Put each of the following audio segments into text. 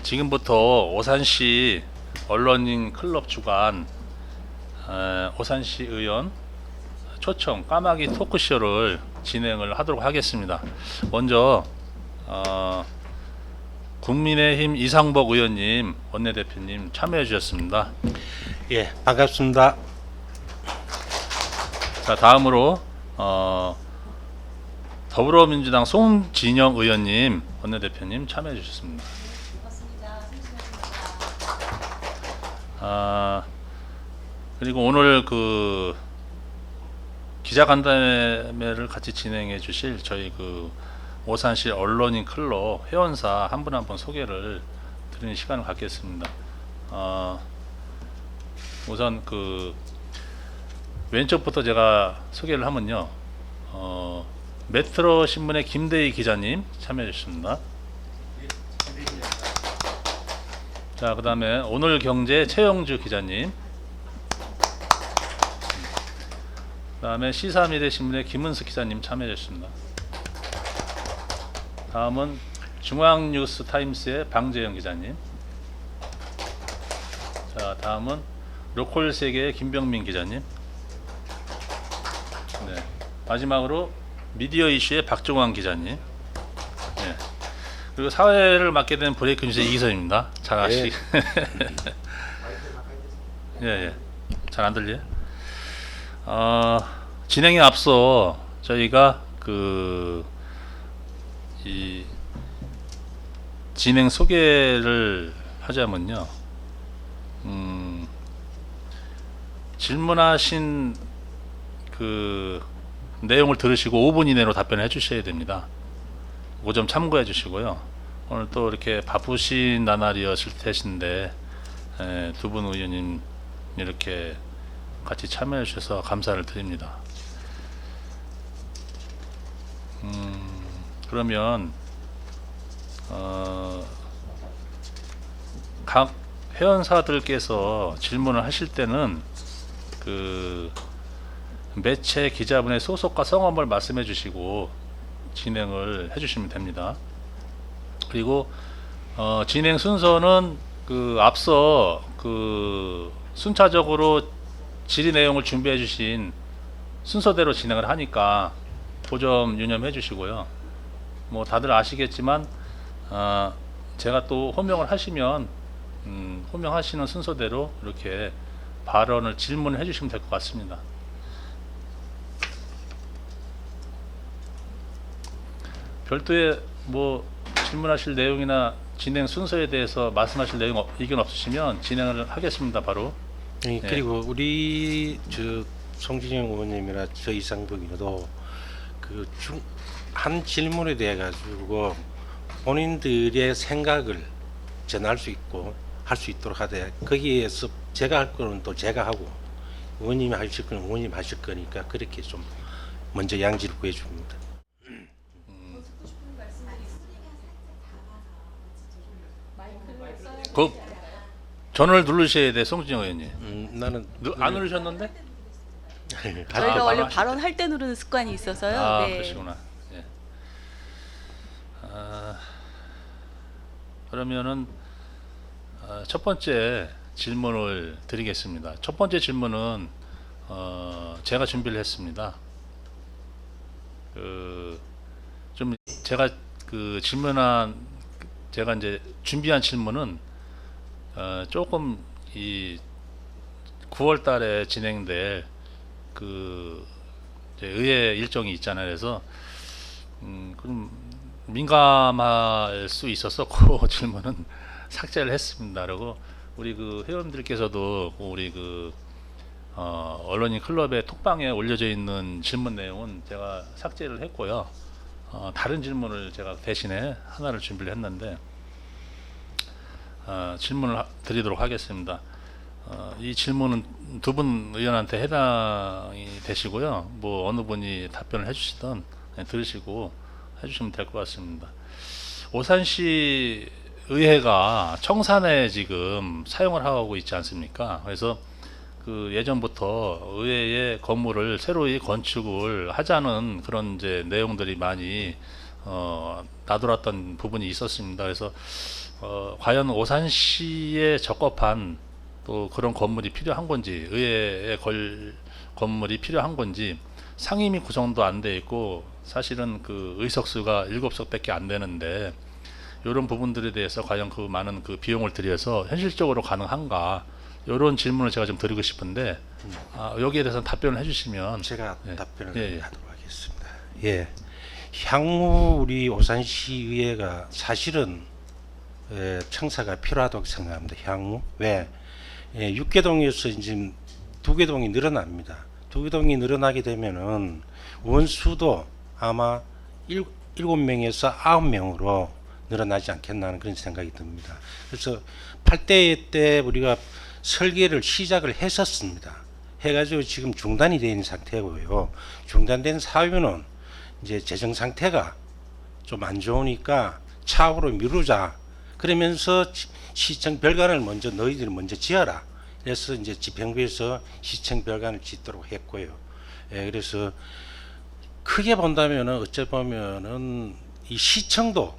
지금부터 오산시 언론인 클럽 주관 오산시 의원 초청 까마귀 토크쇼를 진행을 하도록 하겠습니다. 먼저 국민의힘 이상복 의원님, 원내대표님 참여해 주셨습니다. 예, 반갑습니다. 자, 다음으로 더불어민주당 송진영 의원님, 원내대표님 참여해 주셨습니다. 그리고 오늘 그 기자간담회를 같이 진행해 주실 저희 그 오산시 언론인 클럽 회원사 한 분 한 분 소개를 드리는 시간을 갖겠습니다. 우선 그 왼쪽부터 제가 소개를 하면요, 메트로 신문의 김대희 기자님 참여해 주셨습니다. 자, 그 다음에 오늘경제 최영주 기자님, 그 다음에 시사미래신문의 김은숙 기자님 참여해 주셨습니다. 다음은 중앙뉴스타임스의 방재영 기자님, 자, 다음은 로컬세계의 김병민 기자님, 네, 마지막으로 미디어 이슈의 박종환 기자님, 네. 그리고 사회를 맡게 된 브레이크 뉴스의 이기선입니다. 잘 아시. 예, 예. 잘 안 들려요? 진행에 앞서 저희가 이 진행 소개를 하자면요, 질문하신 그 내용을 들으시고 5분 이내로 답변을 해주셔야 됩니다. 그거 좀 참고해 주시고요. 오늘 또 이렇게 바쁘신 나날이었을 텐데 두 분 의원님 이렇게 같이 참여해 주셔서 감사를 드립니다. 그러면 각 회원사들께서 질문을 하실 때는 그 매체 기자분의 소속과 성함을 말씀해 주시고 진행을 해주시면 됩니다. 그리고 진행 순서는 그 앞서 그 순차적으로 질의 내용을 준비해 주신 순서대로 진행을 하니까 그 점 유념해 주시고요. 뭐 다들 아시겠지만 제가 또 호명을 하시면 호명하시는 순서대로 이렇게 발언을 질문을 해주시면 될 것 같습니다. 별도의 뭐 질문하실 내용이나 진행 순서에 대해서 말씀하실 내용 의견 없으시면 진행을 하겠습니다. 바로. 예, 그리고 우리 저 송진영 의원님이나 저 이상복이라도 그 한 질문에 대해 가지고 본인들의 생각을 전할 수 있고 할 수 있도록 하되, 거기에서 제가 할 거는 또 제가 하고 의원님이 하실 거는 의원님 하실 거니까 그렇게 좀 먼저 양지를 구해 줍니다. 그 전화를 누르셔야 돼, 송진영 의원님. 나는 안 누르셨는데? 저희가 원래 발언하시죠. 발언할 때 누르는 습관이 있어서요. 네. 그러시구나. 예. 그러면은 첫 번째 질문을 드리겠습니다. 첫 번째 질문은 제가 준비를 했습니다. 좀 제가 제가 이제 준비한 질문은 조금 이 9월 달에 진행될 이제 의회 일정이 있잖아요. 그래서 좀 민감할 수 있어서 그 질문은 삭제를 했습니다. 그리고 우리 그 회원들께서도 우리 언론인 클럽의 톡방에 올려져 있는 질문 내용은 제가 삭제를 했고요. 다른 질문을 제가 대신에 하나를 준비를 했는데 질문을 드리도록 하겠습니다. 이 질문은 두 분 의원한테 해당이 되시고요. 뭐 어느 분이 답변을 해주시던 들으시고 해주시면 될 것 같습니다. 오산시 의회가 청산에 지금 사용을 하고 있지 않습니까? 그래서 그 예전부터 의회의 건물을 새로이 건축을 하자는 그런 이제 내용들이 많이 나돌았던 부분이 있었습니다. 그래서 과연 오산시에 적합한 또 그런 건물이 필요한 건지, 의회의 건물이 필요한 건지, 상임위 구성도 안 돼 있고 사실은 그 의석수가 7석밖에 안 되는데 이런 부분들에 대해서 과연 그 많은 그 비용을 들여서 현실적으로 가능한가, 이런 질문을 제가 좀 드리고 싶은데 여기에 대해서 답변을 해주시면. 제가 예. 답변을 예, 예. 하도록 하겠습니다. 예, 향후 우리 오산시의회가 사실은 청사가 필요하다고 생각합니다. 향후 왜 6개동에서 이제 2개동이 늘어납니다. 2개동이 늘어나게 되면은 원수도 아마 7명에서 9명으로 늘어나지 않겠나 하는 그런 생각이 듭니다. 그래서 8대 때 우리가 설계를 시작을 했었습니다. 해가지고 지금 중단이 되어 있는 상태고요. 중단된 사유는 이제 재정 상태가 좀 안 좋으니까 차후로 미루자. 그러면서 시청 별관을 먼저 너희들이 먼저 지어라. 그래서 이제 집행부에서 시청 별관을 짓도록 했고요. 예, 그래서 크게 본다면은 어째 보면은 이 시청도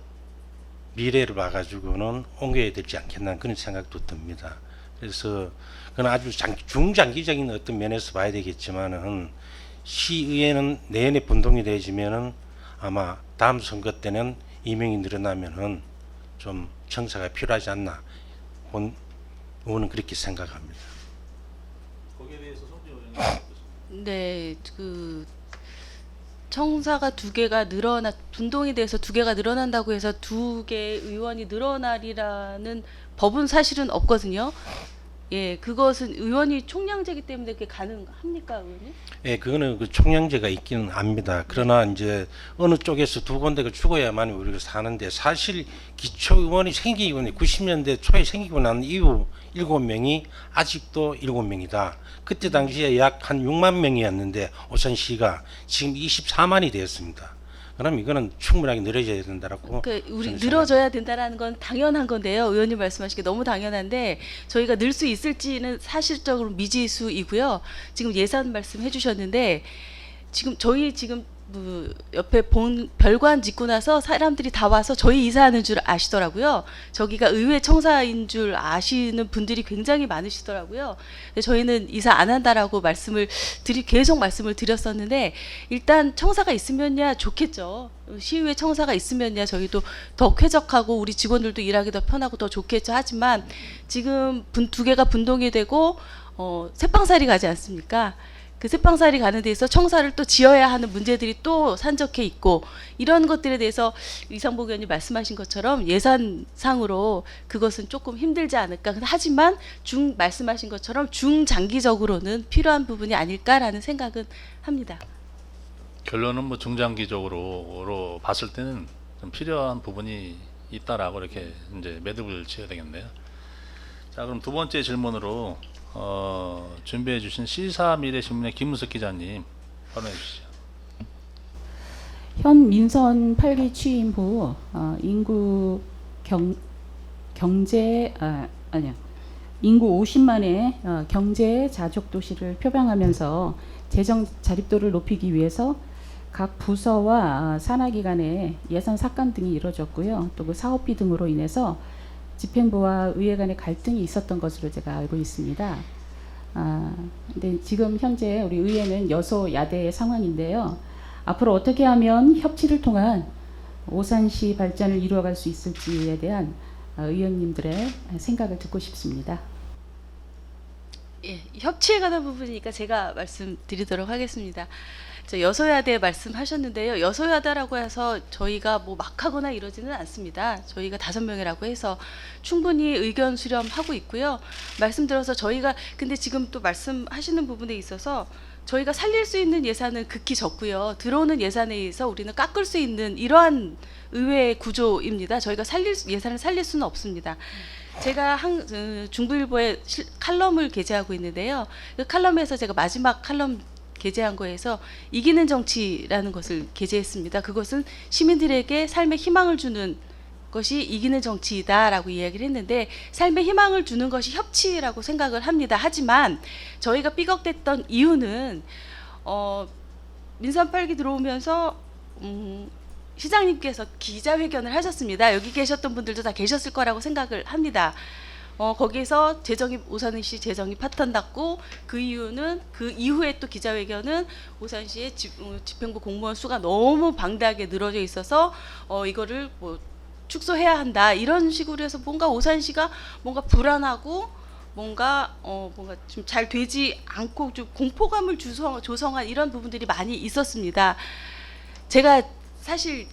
미래를 봐가지고는 옮겨야 되지 않겠나 그런 생각도 듭니다. 그래서 그건 아주 중장기적인 어떤 면에서 봐야 되겠지만은 시의회는 내년에 분동이 되어지면은 아마 다음 선거 때는 임명이 늘어나면은 좀 청사가 필요하지 않나 의원은 그렇게 생각합니다. 거기에 대해서 송지호 의원님. 네, 그 청사가 2개가 분동이 돼서 2개가 늘어난다고 해서 2개 의원이 늘어나리라는 법은 사실은 없거든요. 예, 그것은 의원이 총량제이기 때문에 그게 가능합니까, 의원님? 예, 그거는 그 총량제가 있기는 합니다. 그러나 이제 어느 쪽에서 두 군데가 죽어야만 우리가 사는데 사실 기초의원이 생기고 90년대 초에 생기고 난 이후 7명이 아직도 7명이다. 그때 당시에 약 한 6만 명이었는데 오산시가 지금 24만이 되었습니다. 그럼 이거는 충분하게 늘어져야 된다라고. 그 우리 저는 늘어져야 된다라는 건 당연한 건데요. 의원님 말씀하시기 너무 당연한데 저희가 늘 수 있을지는 사실적으로 미지수이고요. 지금 예산 말씀해 주셨는데 지금 저희 지금 옆에 별관 짓고 나서 사람들이 다 와서 저희 이사하는 줄 아시더라고요. 저기가 의회 청사인 줄 아시는 분들이 굉장히 많으시더라고요. 근데 저희는 이사 안 한다라고 계속 말씀을 드렸었는데 일단 청사가 있으면야 좋겠죠. 시의회 청사가 있으면야 저희도 더 쾌적하고 우리 직원들도 일하기 더 편하고 더 좋겠죠. 하지만 지금 2개가 분동이 되고 새빵살이 가지 않습니까? 그 새빵살이 가는 데서 청사를 또 지어야 하는 문제들이 또 산적해 있고 이런 것들에 대해서 이상복 의원님 말씀하신 것처럼 예산상으로 그것은 조금 힘들지 않을까. 하지만 말씀하신 것처럼 중장기적으로는 필요한 부분이 아닐까라는 생각은 합니다. 결론은 뭐 중장기적으로 봤을 때는 좀 필요한 부분이 있다라고 이렇게 이제 매듭을 지어야 되겠네요. 자, 그럼 두 번째 질문으로 준비해 주신 시사미래신문의 김문석 기자님 발언해 주시죠. 현 민선 8기 취임 후 인구 인구 50만의 경제 자족 도시를 표방하면서 재정 자립도를 높이기 위해서 각 부서와 산하기관의 예산 삭감 등이 이루어졌고요. 또 그 사업비 등으로 인해서 집행부와 의회 간의 갈등이 있었던 것으로 제가 알고 있습니다. 근데 지금 현재 우리 의회는 여소야대의 상황인데요. 앞으로 어떻게 하면 협치를 통한 오산시 발전을 이루어갈 수 있을지에 대한 의원님들의 생각을 듣고 싶습니다. 예, 협치에 관한 부분이니까 제가 말씀드리도록 하겠습니다. 저 여소야대 말씀하셨는데요. 여소야대라고 해서 저희가 뭐 막하거나 이러지는 않습니다. 저희가 5명이라고 해서 충분히 의견 수렴하고 있고요. 말씀드려서 저희가 근데 지금 또 말씀하시는 부분에 있어서 저희가 살릴 수 있는 예산은 극히 적고요. 들어오는 예산에 의해서 우리는 깎을 수 있는 이러한 의회 구조입니다. 저희가 예산을 살릴 수는 없습니다. 제가 중부일보에 칼럼을 게재하고 있는데요. 그 칼럼에서 제가 마지막 칼럼 게재한 거에서 이기는 정치라는 것을 게재했습니다. 그것은 시민들에게 삶의 희망을 주는 것이 이기는 정치이다라고 이야기를 했는데 삶의 희망을 주는 것이 협치라고 생각을 합니다. 하지만 저희가 삐걱댔던 이유는 민선 8기 들어오면서 시장님께서 기자회견을 하셨습니다. 여기 계셨던 분들도 다 계셨을 거라고 생각을 합니다. 거기서 재정입 오산시 재정입 파탄 났고 그 이유는 그 이후에 또 기자회견은 오산시의 집행부 공무원 수가 너무 방대하게 늘어져 있어서 이거를 뭐 축소해야 한다 이런 식으로 해서 뭔가 오산시가 뭔가 불안하고 뭔가 좀 잘 되지 않고 좀 공포감을 조성한 이런 부분들이 많이 있었습니다. 제가 사실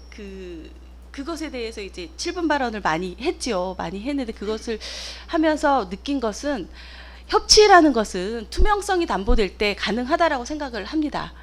그것에 대해서 이제 7분 발언을 많이 했지요. 많이 했는데 그것을 하면서 느낀 것은 협치라는 것은 투명성이 담보될 때 가능하다라고 생각을 합니다.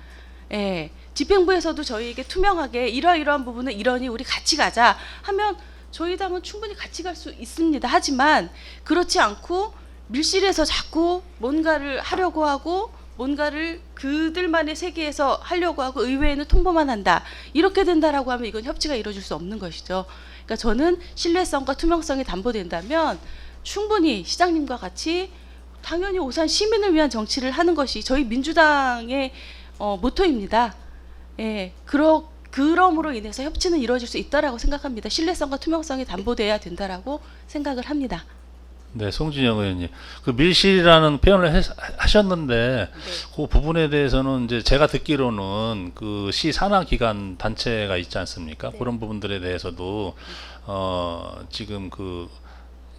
예. 집행부에서도 저희에게 투명하게 이러이러한 부분은 이러니 우리 같이 가자 하면 저희 당은 충분히 같이 갈 수 있습니다. 하지만 그렇지 않고 밀실에서 자꾸 뭔가를 하려고 하고 뭔가를 그들만의 세계에서 하려고 하고 의회에는 통보만 한다. 이렇게 된다라고 하면 이건 협치가 이루어질 수 없는 것이죠. 그러니까 저는 신뢰성과 투명성이 담보된다면 충분히 시장님과 같이 당연히 오산 시민을 위한 정치를 하는 것이 저희 민주당의 모토입니다. 예, 그럼으로 인해서 협치는 이루어질 수 있다라고 생각합니다. 신뢰성과 투명성이 담보돼야 된다라고 생각을 합니다. 네, 송진영 의원님, 그 밀실이라는 표현을 하셨는데 네. 그 부분에 대해서는 이제 제가 듣기로는 그 시 산하 기관 단체가 있지 않습니까? 네. 그런 부분들에 대해서도 지금 그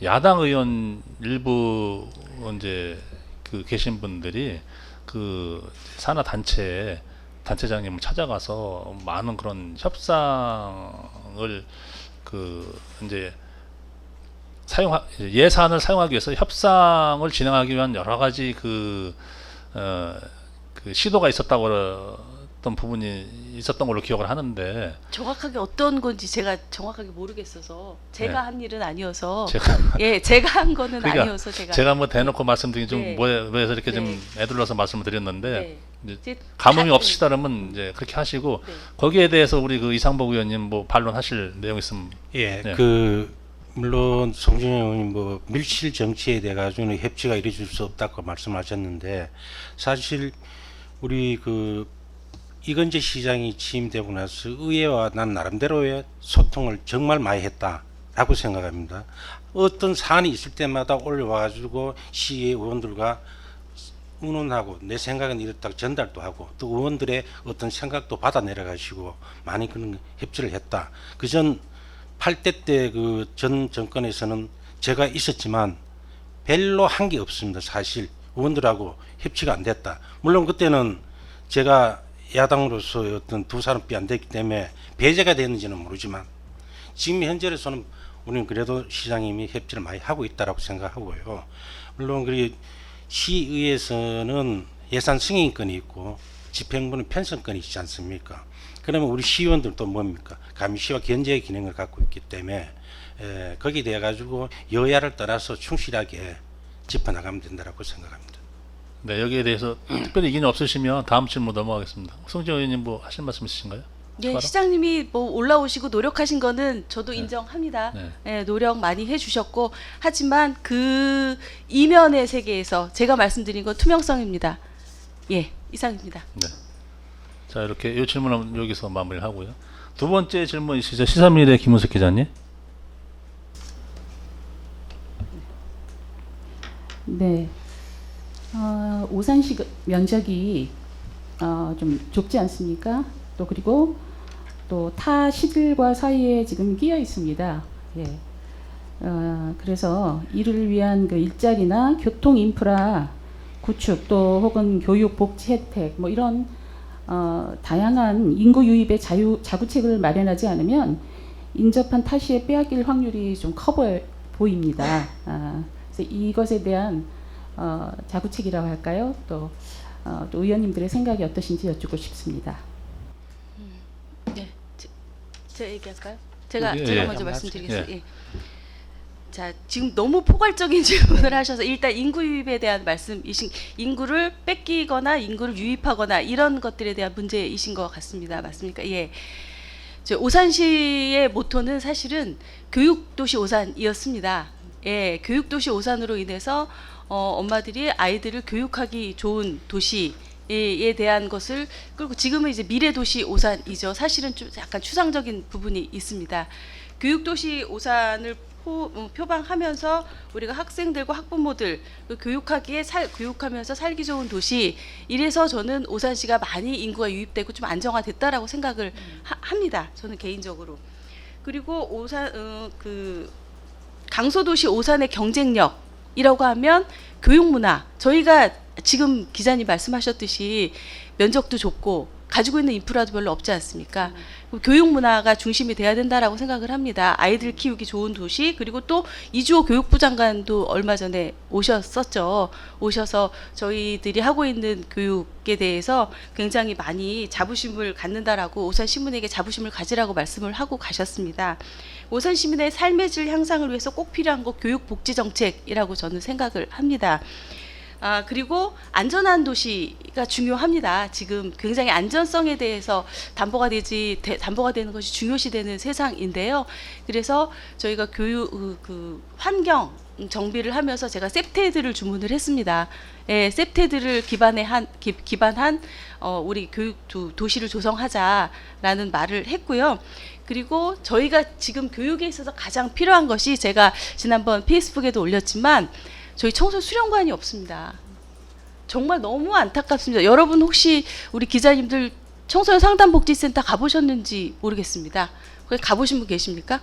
야당 의원 일부 이제 그 계신 분들이 그 산하 단체장님을 찾아가서 많은 그런 협상을 그 이제 예산을 사용하기 위해서 협상을 진행하기 위한 여러 가지 그 시도가 있었다고 그랬던 부분이 있었던 걸로 기억을 하는데 정확하게 어떤 건지 제가 정확하게 모르겠어서 제가 네. 한 일은 아니어서 제가 예, 제가 한 거는 그러니까 아니어서 제가 뭐 대놓고 말씀드리기 좀 네. 뭐해서 이렇게 네. 좀 애둘러서 말씀을 드렸는데 네. 이제 이제 감흥이 다- 없으시다면 이제 그렇게 하시고 네. 거기에 대해서 우리 그 이상복 의원님 뭐 반론하실 내용 있으면 예, 네. 물론 송진영 의원님 뭐 밀실 정치에 대해 가지고는 협치가 이루어질 수 없다고 말씀하셨는데 사실 우리 이건재 시장이 취임되고 나서 의회와 난 나름대로의 소통을 정말 많이 했다라고 생각합니다. 어떤 사안이 있을 때마다 올려와 가지고 시의 의원들과 의논하고 내 생각은 이렇다고 전달도 하고 또 의원들의 어떤 생각도 받아내려 가지고 많이 그런 협치를 했다. 그전 8대 때 그 전 정권에서는 제가 있었지만 별로 한 게 없습니다. 사실 의원들하고 협치가 안 됐다. 물론 그때는 제가 야당으로서 어떤 두 사람이 안 됐기 때문에 배제가 됐는지는 모르지만 지금 현재로서는 우리는 그래도 시장님이 협치를 많이 하고 있다라고 생각하고요. 물론 시의회에서는 예산 승인권이 있고 집행부는 편성권이 있지 않습니까? 그러면 우리 시의원들도 뭡니까? 감시와 견제의 기능을 갖고 있기 때문에 거기에 대해 가지고 여야를 떠나서 충실하게 짚어나가면 된다고 생각합니다. 네, 여기에 대해서 특별히 이견이 없으시면 다음 질문 넘어가겠습니다. 송진영 의원님 뭐 하실 말씀 있으신가요? 네, 추가로? 시장님이 뭐 올라오시고 노력하신 거는 저도 인정합니다. 네. 예, 노력 많이 해주셨고 하지만 그 이면의 세계에서 제가 말씀드린 건 투명성입니다. 예, 이상입니다. 네. 자, 이렇게 이 질문은 여기서 마무리를 하고요. 두 번째 질문 있으시죠? 시사미래 김은숙 기자님. 네. 오산시 면적이 좀 좁지 않습니까? 또 그리고 또 타 시들과 사이에 지금 끼어 있습니다. 예. 그래서 이를 위한 그 일자리나 교통 인프라 구축 또 혹은 교육 복지 혜택 뭐 이런 다양한 인구 유입의 자구책을 마련하지 않으면 인접한 타시에 빼앗길 확률이 좀 커 보입니다. 그래서 이것에 대한 자구책이라고 할까요? 또 의원님들의 생각이 어떠신지 여쭙고 싶습니다. 네, 제가 얘기할까요? 제가 예, 먼저 예. 말씀드리겠습니다. 예. 예. 자, 지금 너무 포괄적인 질문을 하셔서 일단 인구 유입에 대한 말씀이신 인구를 뺏기거나 인구를 유입하거나 이런 것들에 대한 문제이신 것 같습니다. 맞습니까? 예. 오산시의 모토는 사실은 교육도시 오산이었습니다. 예, 교육도시 오산으로 인해서 엄마들이 아이들을 교육하기 좋은 도시 에 대한 것을 그리고 지금은 이제 미래도시 오산이죠. 사실은 좀 약간 추상적인 부분이 있습니다. 교육도시 오산을 표방하면서 우리가 학생들과 학부모들 교육하면서 살기 좋은 도시 이래서 저는 오산시가 많이 인구가 유입되고 좀 안정화됐다라고 생각을 합니다. 저는 개인적으로. 그리고 오산 강소도시 오산의 경쟁력이라고 하면 교육문화 저희가 지금 기자님 말씀하셨듯이 면적도 좁고 가지고 있는 인프라도 별로 없지 않습니까? 교육 문화가 중심이 돼야 된다라고 생각을 합니다. 아이들 키우기 좋은 도시 그리고 또 이주호 교육부 장관도 얼마 전에 오셨었죠. 오셔서 저희들이 하고 있는 교육에 대해서 굉장히 많이 자부심을 갖는다라고 오산 시민에게 자부심을 가지라고 말씀을 하고 가셨습니다. 오산 시민의 삶의 질 향상을 위해서 꼭 필요한 거 교육 복지 정책이라고 저는 생각을 합니다. 그리고 안전한 도시가 중요합니다. 지금 굉장히 안전성에 대해서 담보가 되는 것이 중요시되는 세상인데요. 그래서 저희가 교육 환경 정비를 하면서 제가 셉테드를 주문을 했습니다. 예, 셉테드를 기반한 우리 교육 도시를 조성하자라는 말을 했고요. 그리고 저희가 지금 교육에 있어서 가장 필요한 것이 제가 지난번 페이스북에도 올렸지만 저희 청소 수련관이 없습니다. 정말 너무 안타깝습니다. 여러분 혹시 우리 기자님들 청소년 상담복지센터 가보셨는지 모르겠습니다. 거기 가보신 분 계십니까?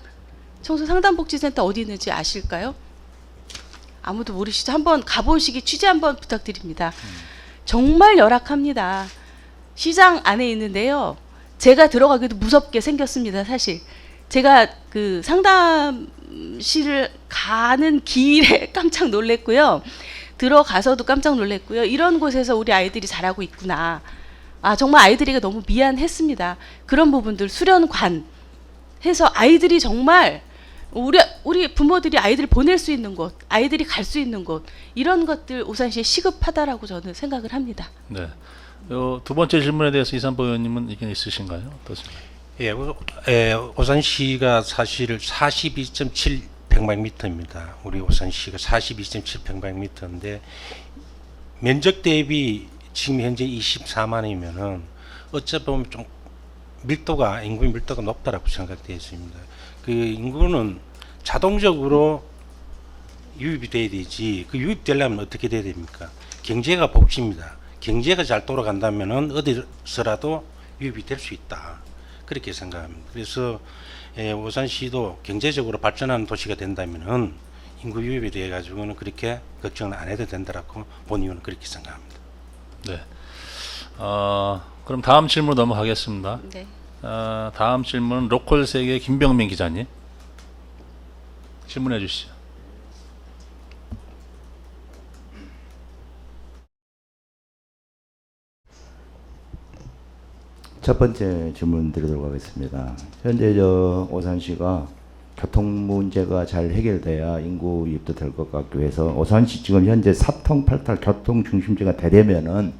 청소 상담복지센터 어디 있는지 아실까요? 아무도 모르시죠? 한번 가보시기 취재 한번 부탁드립니다. 정말 열악합니다. 시장 안에 있는데요. 제가 들어가기도 무섭게 생겼습니다. 사실 제가 그 상담실을 가는 길에 깜짝 놀랐고요. 들어가서도 깜짝 놀랐고요. 이런 곳에서 우리 아이들이 자라고 있구나. 정말 아이들에게 너무 미안했습니다. 그런 부분들 수련관 해서 아이들이 정말 우리 부모들이 아이들 보낼 수 있는 곳, 아이들이 갈 수 있는 곳 이런 것들 오산시에 시급하다라고 저는 생각을 합니다. 네. 두 번째 질문에 대해서 이산보 의원님은 의견 있으신가요? 어떠신가요? 오산시가 사실 42.7평방미터입니다. 우리 오산시가 42.7평방미터인데 면적 대비 지금 현재 24만이면은 어찌 보면 좀 인구 밀도가 높다라고 생각되어 있습니다. 그 인구는 자동적으로 유입이 돼야 되지. 그 유입되려면 어떻게 돼야 됩니까? 경제가 복지입니다. 경제가 잘 돌아간다면은 어디서라도 유입이 될 수 있다. 그렇게 생각합니다. 그래서 오산시도 경제적으로 발전하는 도시가 된다면은 인구 유입에 대해 가지고는 그렇게 걱정을 안 해도 된다라고 본 이유는 그렇게 생각합니다. 네. 그럼 다음 질문 넘어가겠습니다. 네. 다음 질문은 로컬 세계 김병민 기자님 질문해 주시죠. 첫 번째 질문 드리도록 하겠습니다. 현재 오산시가 교통 문제가 잘 해결돼야 인구 유입도 될 것 같고 해서 오산시 지금 현재 사통팔탈 교통 중심지가 되려면은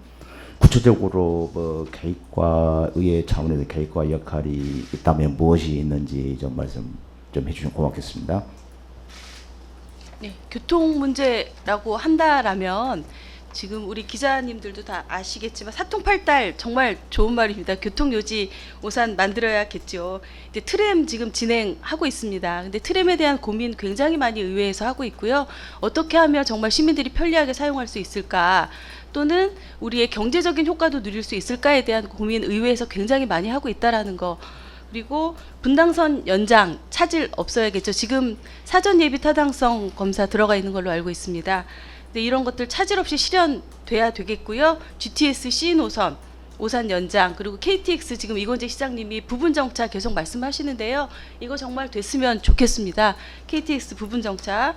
구체적으로 뭐 계획과 의회 차원에서 계획과 역할이 있다면 무엇이 있는지 좀 말씀 좀 해주시면 고맙겠습니다. 네, 교통 문제라고 한다라면 지금 우리 기자님들도 다 아시겠지만 사통팔달 정말 좋은 말입니다. 교통요지 오산 만들어야겠죠. 근데 트램 지금 진행하고 있습니다. 근데 트램에 대한 고민 굉장히 많이 의회에서 하고 있고요. 어떻게 하면 정말 시민들이 편리하게 사용할 수 있을까? 또는 우리의 경제적인 효과도 누릴 수 있을까에 대한 고민 의회에서 굉장히 많이 하고 있다라는 거. 그리고 분당선 연장 차질 없어야겠죠. 지금 사전 예비 타당성 검사 들어가 있는 걸로 알고 있습니다. 근데 이런 것들 차질 없이 실현돼야 되겠고요. GTS C노선, 오산 연장, 그리고 KTX 지금 이건재 시장님이 부분 정차 계속 말씀하시는데요. 이거 정말 됐으면 좋겠습니다. KTX 부분 정차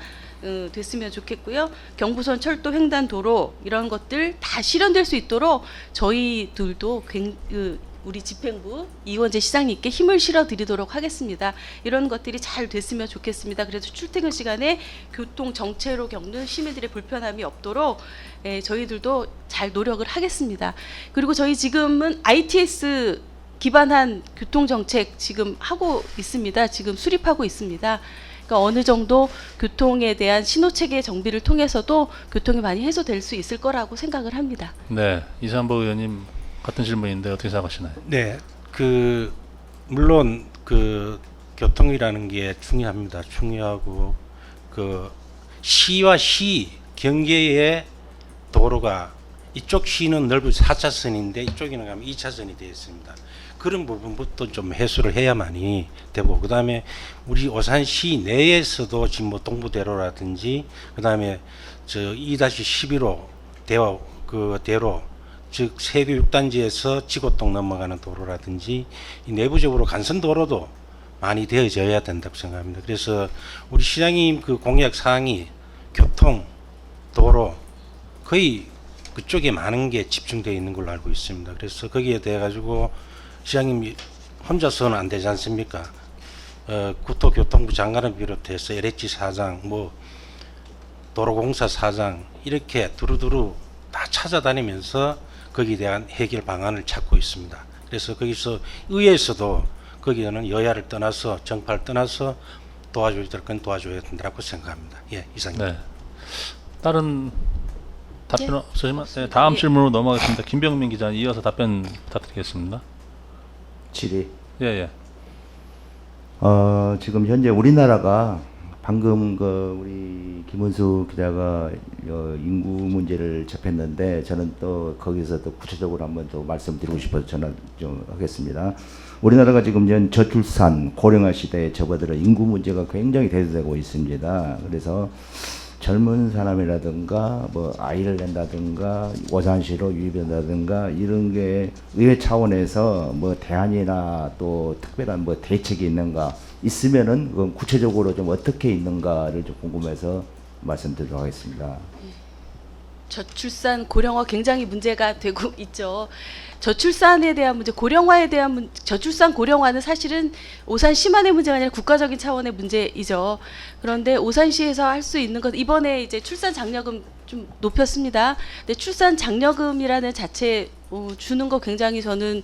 됐으면 좋겠고요. 경부선 철도 횡단도로 이런 것들 다 실현될 수 있도록 저희들도 우리 집행부 이건재 시장님께 힘을 실어드리도록 하겠습니다. 이런 것들이 잘 됐으면 좋겠습니다. 그래서 출퇴근 시간에 교통 정체로 겪는 시민들의 불편함이 없도록 저희들도 잘 노력을 하겠습니다. 그리고 저희 지금은 ITS 기반한 교통정책 지금 하고 있습니다. 지금 수립하고 있습니다. 그러니까 어느 정도 교통에 대한 신호 체계 정비를 통해서도 교통이 많이 해소될 수 있을 거라고 생각을 합니다. 네, 이상복 의원님 같은 질문인데 어떻게 생각하시나요? 네, 그 물론 그 교통이라는 게 중요합니다. 중요하고 그 시와 시 경계의 도로가 이쪽 시는 넓은 4차선인데 이쪽에는 가면 2차선이 되어 있습니다. 그런 부분부터 좀 해소를 해야만이 되고, 그 다음에 우리 오산시 내에서도 지금 뭐 동부대로라든지, 그 다음에 저 2-11호 대화 그 대로, 즉 세교 6단지에서 지고동 넘어가는 도로라든지 이 내부적으로 간선도로도 많이 되어져야 된다고 생각합니다. 그래서 우리 시장님 그 공약 사항이 교통, 도로 거의 그쪽에 많은 게 집중되어 있는 걸로 알고 있습니다. 그래서 거기에 대해 가지고 시장님 혼자서는 안 되지 않습니까? 국토교통부 장관을 비롯해서 LH 사장, 뭐 도로공사 사장 이렇게 두루두루 다 찾아다니면서 거기에 대한 해결 방안을 찾고 있습니다. 그래서 거기서 의회에서도 거기에는 여야를 떠나서 정파를 떠나서 도와줘야 될 건 도와줘야 된다고 생각합니다. 예, 이상입니다. 네. 다른 답변 예. 없으시면 네, 다음 예. 질문으로 넘어가겠습니다. 김병민 기자 이어서 답변 부탁드리겠습니다. 질의. 예, 예. 지금 현재 우리나라가 방금 그 우리 김은수 기자가 인구 문제를 접했는데 저는 또 거기서 또 구체적으로 한번 더 말씀드리고 싶어서 전화 좀 하겠습니다. 우리나라가 지금 현 저출산 고령화 시대에 접어들어 인구 문제가 굉장히 대두되고 있습니다. 그래서 젊은 사람이라든가 뭐 아이를 낳는다든가 오산시로 유입한다든가 이런 게 의회 차원에서 뭐 대안이나 또 특별한 뭐 대책이 있는가 있으면은 그건 구체적으로 좀 어떻게 있는가를 좀 궁금해서 말씀드리도록 하겠습니다. 저출산 고령화 굉장히 문제가 되고 있죠. 저출산에 대한 문제, 고령화에 대한 저출산 고령화는 사실은 오산시만의 문제가 아니라 국가적인 차원의 문제이죠. 그런데 오산시에서 할 수 있는 것, 이번에 이제 출산 장려금 좀 높였습니다. 근데 출산 장려금이라는 자체 주는 거 굉장히 저는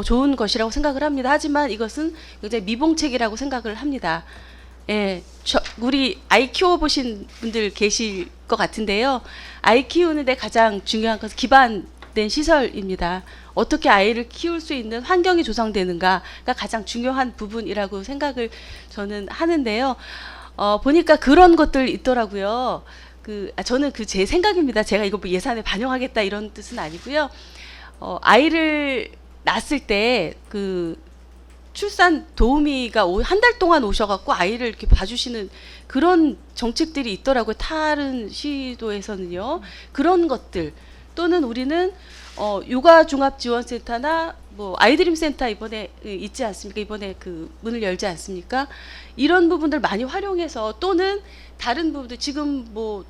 좋은 것이라고 생각을 합니다. 하지만 이것은 굉장히 미봉책이라고 생각을 합니다. 예, 우리 아이 키워보신 분들 계실 것 같은데요. 아이 키우는데 가장 중요한 것은 기반된 시설입니다. 어떻게 아이를 키울 수 있는 환경이 조성되는가가 가장 중요한 부분이라고 생각을 저는 하는데요. 보니까 그런 것들 있더라고요. 저는 제 생각입니다. 제가 이거 뭐 예산에 반영하겠다 이런 뜻은 아니고요. 아이를 낳았을 때 출산 도우미가 한 달 동안 오셔갖고 아이를 이렇게 봐주시는 그런 정책들이 있더라고요. 다른 시도에서는요. 그런 것들 또는 우리는 육아종합지원센터나 뭐 아이드림센터 이번에 있지 않습니까? 이번에 문을 열지 않습니까? 이런 부분들 많이 활용해서 또는 다른 부분들 지금 뭐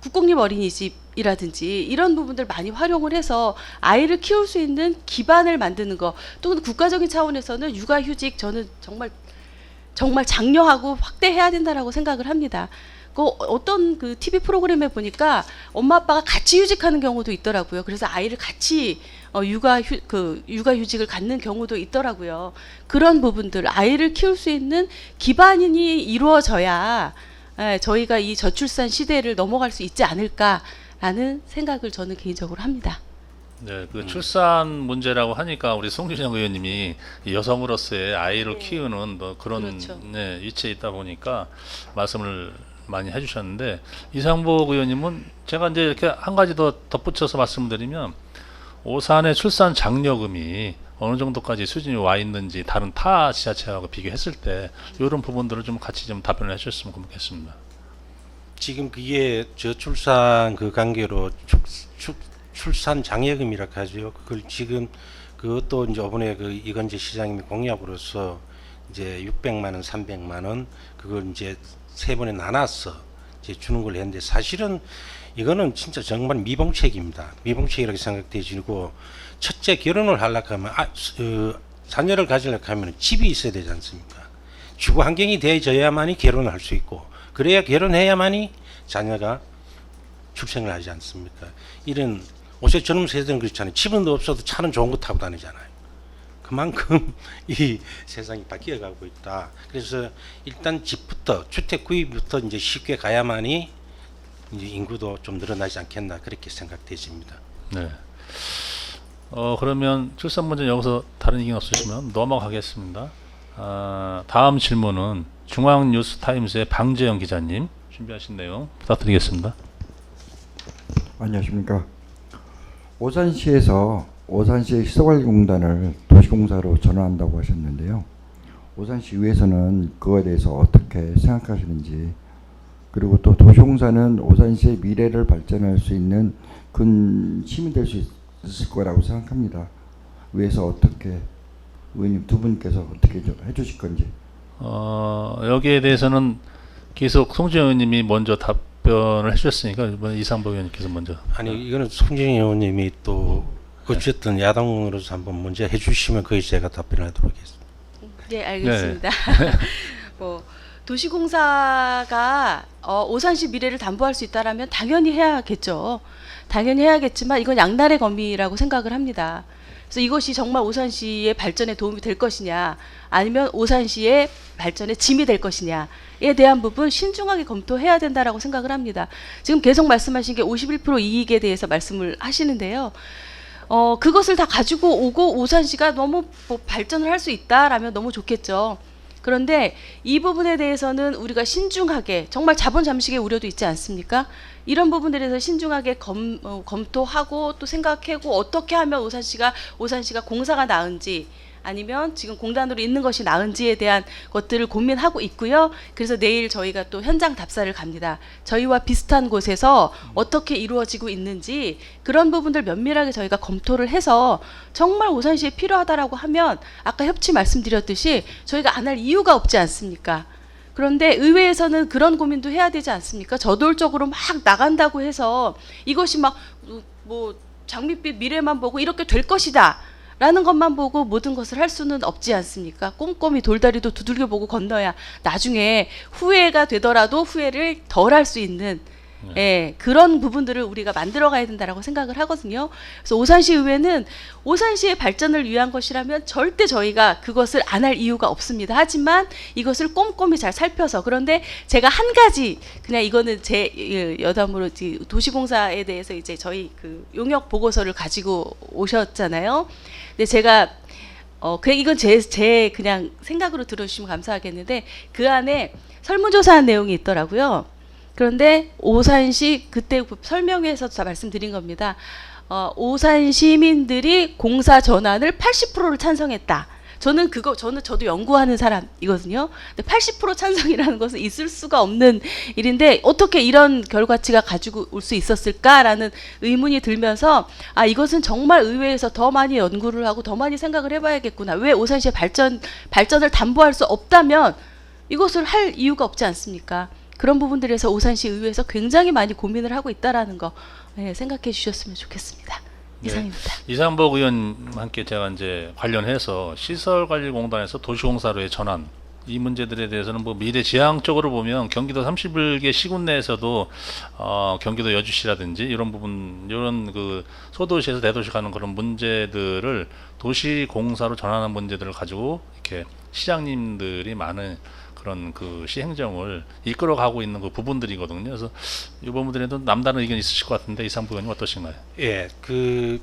국공립 어린이집이라든지 이런 부분들 많이 활용을 해서 아이를 키울 수 있는 기반을 만드는 거, 또는 국가적인 차원에서는 육아휴직 저는 정말 장려하고 확대해야 된다라고 생각을 합니다. 어떤 TV 프로그램에 보니까 엄마 아빠가 같이 휴직하는 경우도 있더라고요. 그래서 아이를 같이 육아휴직을 갖는 경우도 있더라고요. 그런 부분들, 아이를 키울 수 있는 기반이 이루어져야 저희가 이 저출산 시대를 넘어갈 수 있지 않을까라는 생각을 저는 개인적으로 합니다. 네, 출산 문제라고 하니까 우리 송진영 의원님이 여성으로서의 아이를 키우는 그런 그렇죠. 네, 위치에 있다 보니까 말씀을 많이 해주셨는데, 이상복 의원님은 제가 이제 이렇게 한 가지 더 덧붙여서 말씀드리면, 오산의 출산 장려금이 어느 정도까지 수준이 와 있는지 다른 타 지자체하고 비교했을 때 이런 부분들을 좀 같이 좀 답변을 해주셨으면 고맙겠습니다. 지금 그게 저출산 관계로 출산 장려금이라고 하죠. 그걸 지금 그것도 이제 이번에 이건재 시장님이 공약으로서 이제 600만 원, 300만 원 그걸 이제 세 번에 나눠서 이제 주는 걸 했는데, 사실은 이거는 진짜 정말 미봉책입니다. 미봉책이라고 생각되지고, 첫째 결혼을 하려고 하면 자녀를 가지려고 하면 집이 있어야 되지 않습니까? 주거 환경이 되어져야만이 결혼을 할 수 있고, 그래야 결혼해야만이 자녀가 출생을 하지 않습니까? 이런 요새 젊은 세대는 그렇잖아요. 집은 없어도 차는 좋은 거 타고 다니잖아요. 그만큼 이 세상이 바뀌어가고 있다. 그래서 일단 집부터 주택 구입부터 이제 쉽게 가야만이 이제 인구도 좀 늘어나지 않겠나 그렇게 생각되집니다. 네. 그러면 출산 문제 여기서 다른 의견 없으시면 넘어가겠습니다. 다음 질문은 중앙뉴스타임스의 방재영 기자님 준비하신 내용 부탁드리겠습니다. 안녕하십니까. 오산시에서 오산시 시설관리공단을 도시공사로 전환한다고 하셨는데요. 오산시의회에서는 그거에 대해서 어떻게 생각하시는지, 그리고 또 도시공사는 오산시의 미래를 발전할 수 있는 큰 힘이 될 수 있을 거라고 생각합니다. 의회에서 어떻게, 의원님 두 분께서 어떻게 해주실 건지. 여기에 대해서는 계속 송지영 의원님이 먼저 답변을 해주셨으니까 이번에 이상복 의원님께서 먼저. 아니 이거는 송진영 의원님이 또 어쨌든 야당으로서 한번 먼저 해주시면 거기 제가 답변하도록 하겠습니다. 네, 알겠습니다. 뭐 도시공사가 오산시 미래를 담보할 수 있다라면 당연히 해야겠죠. 당연히 해야겠지만 이건 양날의 검이라고 생각을 합니다. 그래서 이것이 정말 오산시의 발전에 도움이 될 것이냐, 아니면 오산시의 발전에 짐이 될 것이냐에 대한 부분 신중하게 검토해야 된다라고 생각을 합니다. 지금 계속 말씀하신 게 51% 이익에 대해서 말씀을 하시는데요. 그것을 다 가지고 오고 오산시가 너무 뭐 발전을 할 수 있다라면 너무 좋겠죠. 그런데 이 부분에 대해서는 우리가 신중하게, 정말 자본 잠식의 우려도 있지 않습니까? 이런 부분들에 대해서 신중하게 검토하고 또 생각하고 어떻게 하면 오산시가 공사가 나은지, 아니면 지금 공단으로 있는 것이 나은지에 대한 것들을 고민하고 있고요. 그래서 내일 저희가 또 현장 답사를 갑니다. 저희와 비슷한 곳에서 어떻게 이루어지고 있는지 그런 부분들 면밀하게 저희가 검토를 해서 정말 오산시에 필요하다라고 하면 아까 협치 말씀드렸듯이 저희가 안 할 이유가 없지 않습니까? 그런데 의회에서는 그런 고민도 해야 되지 않습니까? 저돌적으로 막 나간다고 해서 이것이 막 뭐 장밋빛 미래만 보고 이렇게 될 것이다 라는 것만 보고 모든 것을 할 수는 없지 않습니까? 꼼꼼히 돌다리도 두들겨보고 건너야 나중에 후회가 되더라도 후회를 덜 할 수 있는 그런 부분들을 우리가 만들어가야 된다라고 생각을 하거든요. 그래서 오산시 의회는 오산시의 발전을 위한 것이라면 절대 저희가 그것을 안 할 이유가 없습니다. 하지만 이것을 꼼꼼히 잘 살펴서, 그런데 제가 한 가지 그냥 이거는 제 여담으로 도시공사에 대해서 이제 저희 그 용역 보고서를 가지고 오셨잖아요. 근데 제가 이건 제 그냥 생각으로 들어주시면 감사하겠는데 그 안에 설문조사한 내용이 있더라고요. 그런데 오산시 그때 설명회에서 설명드린 겁니다. 오산 시민들이 공사 전환을 80%를 찬성했다. 저도 연구하는 사람이거든요. 근데 80% 찬성이라는 것은 있을 수가 없는 일인데 어떻게 이런 결과치가 가지고 올 수 있었을까라는 의문이 들면서 이것은 정말 의회에서 더 많이 연구를 하고 더 많이 생각을 해봐야겠구나. 왜 오산시의 발전을 담보할 수 없다면 이것을 할 이유가 없지 않습니까? 그런 부분들에서 오산시 의회에서 굉장히 많이 고민을 하고 있다라는 거 생각해 주셨으면 좋겠습니다. 이상입니다. 이상복 의원과 함께 제가 이제 관련해서 시설관리공단에서 도시공사로의 전환, 이 문제들에 대해서는 뭐 미래지향적으로 보면 경기도 31개 시군 내에서도 경기도 여주시라든지 이런 부분, 이런 그 소도시에서 대도시 가는 그런 문제들을 도시공사로 전환하는 문제들을 가지고 이렇게 시장님들이 많은 그런 그 시행정을 이끌어가고 있는 그 부분들이거든요. 그래서 이 부분들에도 남다른 의견이 있으실 것 같은데 이상복 의원님 어떠신가요? 예, 그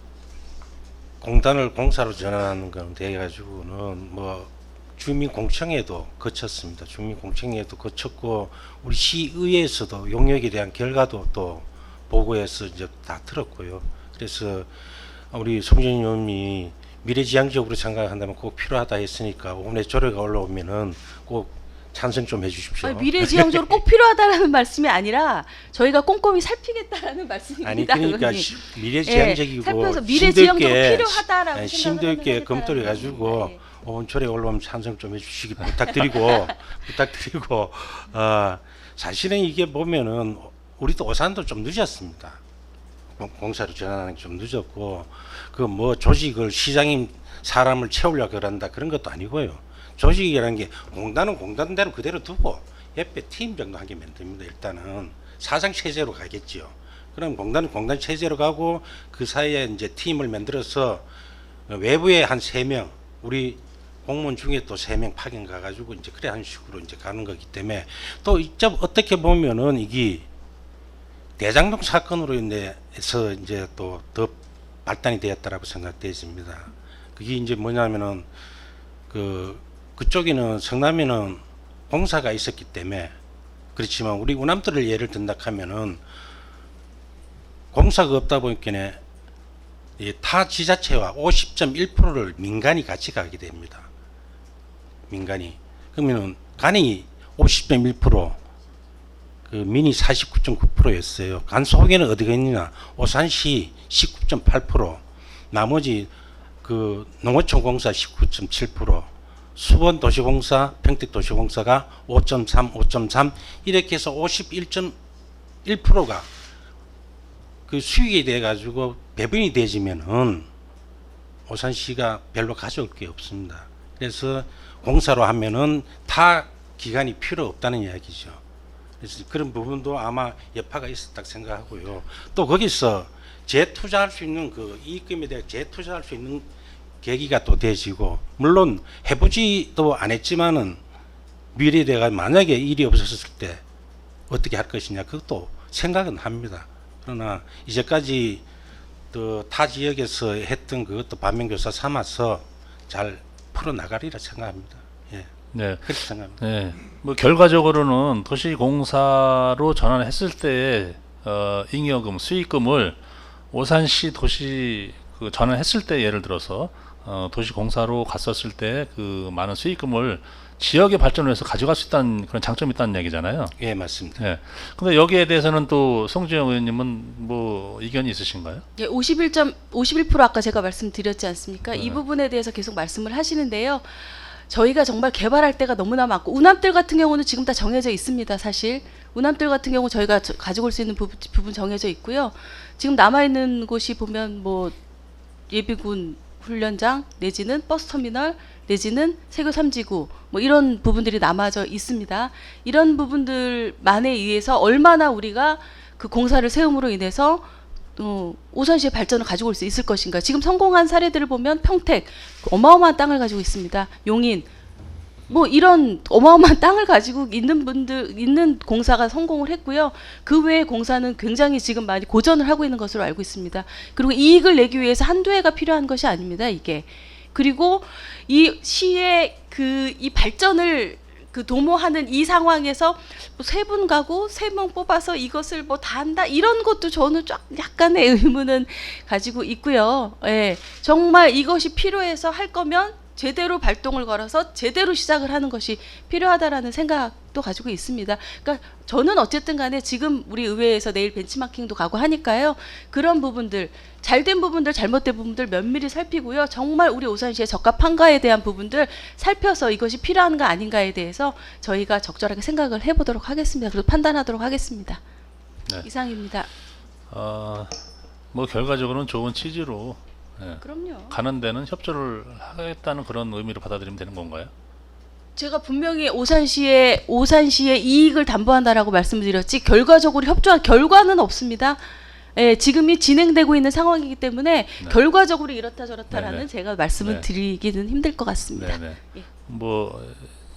공단을 공사로 전환하는 건 돼가지고는 뭐 주민 공청회도 거쳤습니다. 주민 공청회도 거쳤고 우리 시의회에서도 용역에 대한 결과도 또 보고해서 이제 다 들었고요. 그래서 우리 송진영 의원이 미래지향적으로 생각한다면 꼭 필요하다 했으니까 오늘 조례가 올라오면은 꼭 찬성 좀 해주십시오. 미래지향적으로 꼭 필요하다라는 말씀이 아니라 저희가 꼼꼼히 살피겠다라는 말씀입니다. 아니 그러니까 미래지향적이고 살펴서 미래지향적으로 필요하다라고 심도 있게 검토를 해가지고 오늘 조례 올라오면 찬성 좀 해주시기 부탁드리고 사실은 이게 보면은 우리도 오산도 좀 늦었습니다. 공사로 전환하는 게 좀 늦었고 그 뭐 조직을 시장님 사람을 채우려고 그런다 그런 것도 아니고요. 조직이라는 게 공단은 공단대로 그대로 두고 옆에 팀 정도 하게 만듭니다. 일단은 사장 체제로 가겠죠. 그럼 공단은 공단 체제로 가고 그 사이에 이제 팀을 만들어서 외부에 한 3명 우리 공무원 중에 또 3명 파견 가가지고 이제 그래 한 식으로 이제 가는 거기 때문에 또 이쪽 어떻게 보면은 이게 대장동 사건으로 인해서 이제 또 더 발단이 되었다라고 생각되었습니다. 그게 이제 뭐냐면은 그쪽에는 성남에는 공사가 있었기 때문에 그렇지만 우리 우남도를 예를 든다 하면은 공사가 없다 보니까 타 지자체와 50.1%를 민간이 같이 가게 됩니다. 민간이. 그러면은 간이 50.1%, 그 민이 49.9%였어요. 간 속에는 어디가 있느냐? 오산시 19.8%, 나머지 그 농어촌 공사 19.7%, 수원 도시공사, 평택 도시공사가 5.3, 5.3 이렇게 해서 51.1%가 그 수익이 돼 가지고 배분이 되지면은 오산시가 별로 가져올 게 없습니다. 그래서 공사로 하면은 타 기간이 필요 없다는 이야기죠. 그래서 그런 부분도 아마 여파가 있었다고 생각하고요. 또 거기서 재투자할 수 있는 그 이익금에 대해 재투자할 수 있는 계기가 또 되지고, 물론 해보지도 안 했지만은 미래에 대해 만약에 일이 없었을 때 어떻게 할 것이냐 그것도 생각은 합니다. 그러나 이제까지 또 타 지역에서 했던 그것도 반면교사 삼아서 잘 풀어나가리라 생각합니다. 예, 네. 그렇게 생각합니다. 네. 뭐 결과적으로는 도시공사로 전환했을 때 잉여금, 수익금을 오산시 도시 그 전환했을 때 예를 들어서 도시공사로 갔었을 때 그 많은 수익금을 지역의 발전을 위해서 가져갈 수 있다는 그런 장점이 있다는 얘기잖아요. 예, 맞습니다. 네. 근데 여기에 대해서는 또 송지영 의원님은 뭐 이견이 있으신가요? 예, 51% 아까 제가 말씀드렸지 않습니까? 네. 이 부분에 대해서 계속 말씀을 하시는데요. 저희가 정말 개발할 때가 너무나 많고, 우남뜰 같은 경우는 지금 다 정해져 있습니다. 사실 우남뜰 같은 경우 저희가 가지고 올 수 있는 부분 정해져 있고요. 지금 남아 있는 곳이 보면 뭐 예비군 훈련장 내지는 버스터미널 내지는 세교 3지구 뭐 이런 부분들이 남아져 있습니다. 이런 부분들만에 의해서 얼마나 우리가 그 공사를 세움으로 인해서 오산시의 발전을 가지고 올 수 있을 것인가. 지금 성공한 사례들을 보면 평택 어마어마한 땅을 가지고 있습니다. 용인 뭐 이런 어마어마한 땅을 가지고 있는 공사가 성공을 했고요. 그 외의 공사는 굉장히 지금 많이 고전을 하고 있는 것으로 알고 있습니다. 그리고 이익을 내기 위해서 한두 해가 필요한 것이 아닙니다, 이게. 그리고 이 시의 이 발전을 도모하는 이 상황에서 뭐 3분 가고 3명 뽑아서 이것을 뭐 다 한다 이런 것도 저는 약간의 의문은 가지고 있고요. 예, 정말 이것이 필요해서 할 거면 제대로 발동을 걸어서 제대로 시작을 하는 것이 필요하다라는 생각도 가지고 있습니다. 그러니까 저는 어쨌든 간에 지금 우리 의회에서 내일 벤치마킹도 가고 하니까요. 그런 부분들, 잘된 부분들, 잘못된 부분들 면밀히 살피고요. 정말 우리 오산시의 적합한가에 대한 부분들 살펴서 이것이 필요한가 아닌가에 대해서 저희가 적절하게 생각을 해보도록 하겠습니다. 그리고 판단하도록 하겠습니다. 네. 이상입니다. 뭐 결과적으로는 좋은 취지로 그럼요. 가는 데는 협조를 하겠다는 그런 의미로 받아들이면 되는 건가요? 제가 분명히 오산시의 이익을 담보한다라고 말씀드렸지 결과적으로 협조한 결과는 없습니다. 예, 지금이 진행되고 있는 상황이기 때문에 네. 결과적으로 이렇다 저렇다라는 네네. 제가 말씀을 네. 드리기는 힘들 것 같습니다. 네네. 예. 뭐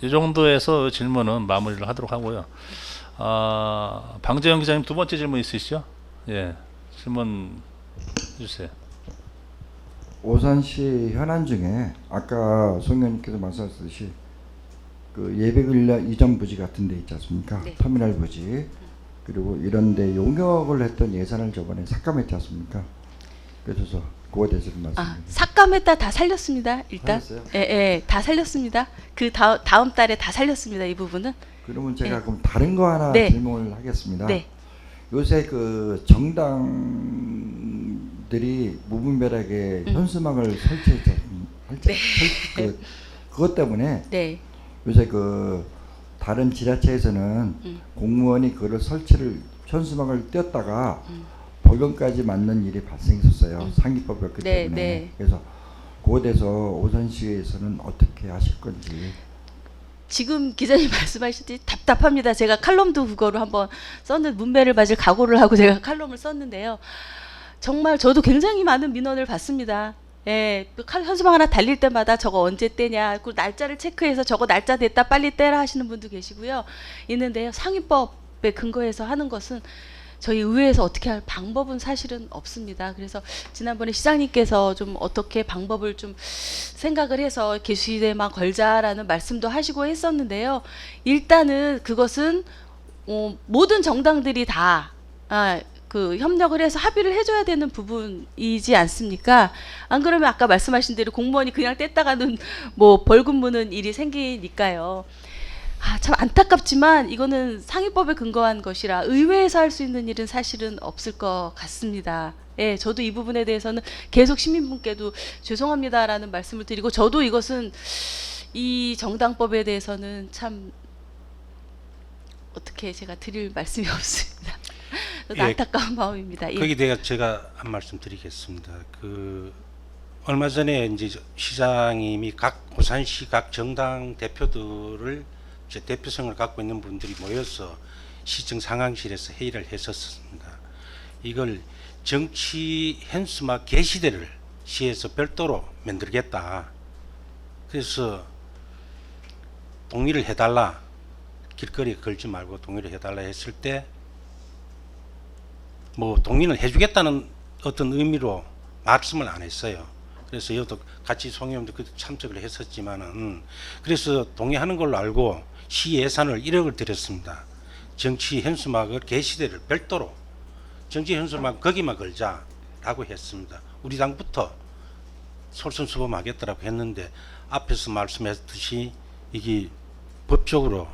이 정도에서 질문은 마무리를 하도록 하고요. 방재영 기자님 두 번째 질문 있으시죠? 예, 질문 주세요. 오산시 현안 중에 아까 송 의원님께서 말씀하셨듯이 그 예비군련 이전 부지 같은 데 있지 않습니까? 네. 터미널 부지 그리고 이런 데 용역을 했던 예산을 저번에 삭감했지 않습니까? 그래서 그거에 대해서 좀 말씀드립니다. 삭감했다 다 살렸습니다. 일단 살렸어요? 예, 다 살렸습니다. 그 다음 달에 다 살렸습니다. 이 부분은. 그러면 제가 네. 그럼 다른 거 하나 네. 질문을 하겠습니다. 네. 요새 그 정당들이 무분별하게 현수막을 설치했죠. 그것 때문에 네. 요새 그 다른 지자체에서는 공무원이 그걸 현수막을 띄었다가 벌금까지 맞는 일이 발생했었어요. 상기법이었기 네, 때문에. 네. 그래서 그거에 대해서 오산시에서는 어떻게 하실 건지. 지금 기자님 말씀하셨듯이 답답합니다. 제가 칼럼도 그거로 한번 썼는데 문매를 맞을 각오를 하고 제가 칼럼을 썼는데요. 정말 저도 굉장히 많은 민원을 받습니다. 예, 현수막 하나 달릴 때마다 저거 언제 떼냐, 그 날짜를 체크해서 저거 날짜 됐다 빨리 떼라 하시는 분도 계시고요. 있는데요, 상위법에 근거해서 하는 것은 저희 의회에서 어떻게 할 방법은 사실은 없습니다. 그래서 지난번에 시장님께서 좀 어떻게 방법을 좀 생각을 해서 개수대만 걸자라는 말씀도 하시고 했었는데요. 일단은 그것은 모든 정당들이 다 그 협력을 해서 합의를 해줘야 되는 부분이지 않습니까? 안 그러면 아까 말씀하신 대로 공무원이 그냥 뗐다가는 뭐 벌금 무는 일이 생기니까요. 참 안타깝지만 이거는 상위법에 근거한 것이라 의회에서 할 수 있는 일은 사실은 없을 것 같습니다. 예, 저도 이 부분에 대해서는 계속 시민분께도 죄송합니다라는 말씀을 드리고, 저도 이것은 이 정당법에 대해서는 참 어떻게 제가 드릴 말씀이 없습니다. 예, 안타까운 마음입니다. 예. 거기에 대해 제가 한 말씀 드리겠습니다. 얼마 전에 이제 시장님이 각 오산시 각 정당 대표들을 이제 대표성을 갖고 있는 분들이 모여서 시청 상황실에서 회의를 했었습니다. 이걸 정치 현수막 게시대를 시에서 별도로 만들겠다. 그래서 동의를 해달라. 길거리에 걸지 말고 동의를 해달라 했을 때 뭐 동의는 해주겠다는 어떤 의미로 말씀을 안 했어요. 그래서 이것도 같이 송영도 그 참석을 했었지만은, 그래서 동의하는 걸로 알고 시 예산을 1억을 들였습니다. 정치 현수막을 게시대를 별도로 정치 현수막 거기만 걸자라고 했습니다. 우리 당부터 솔선수범하겠다라고 했는데, 앞에서 말씀했듯이 이게 법적으로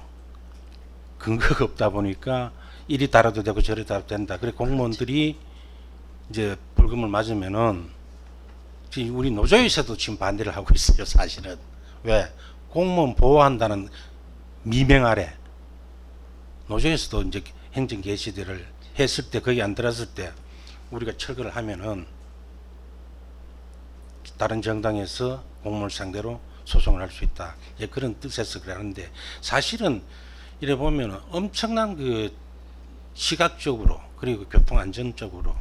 근거가 없다 보니까 이리 달아도 되고 저리 달아도 된다. 그래 공무원들이 이제 벌금을 맞으면은, 지금 우리 노조에서도 지금 반대를 하고 있어요. 사실은 왜 공무원 보호한다는 미명 아래 노조에서도 이제 행정 게시대를 했을 때 거기 안 들었을 때 우리가 철거를 하면은 다른 정당에서 공무원 상대로 소송을 할 수 있다. 예, 그런 뜻에서 그러는데, 사실은 이래 보면 엄청난 그 시각적으로 그리고 교통 안전적으로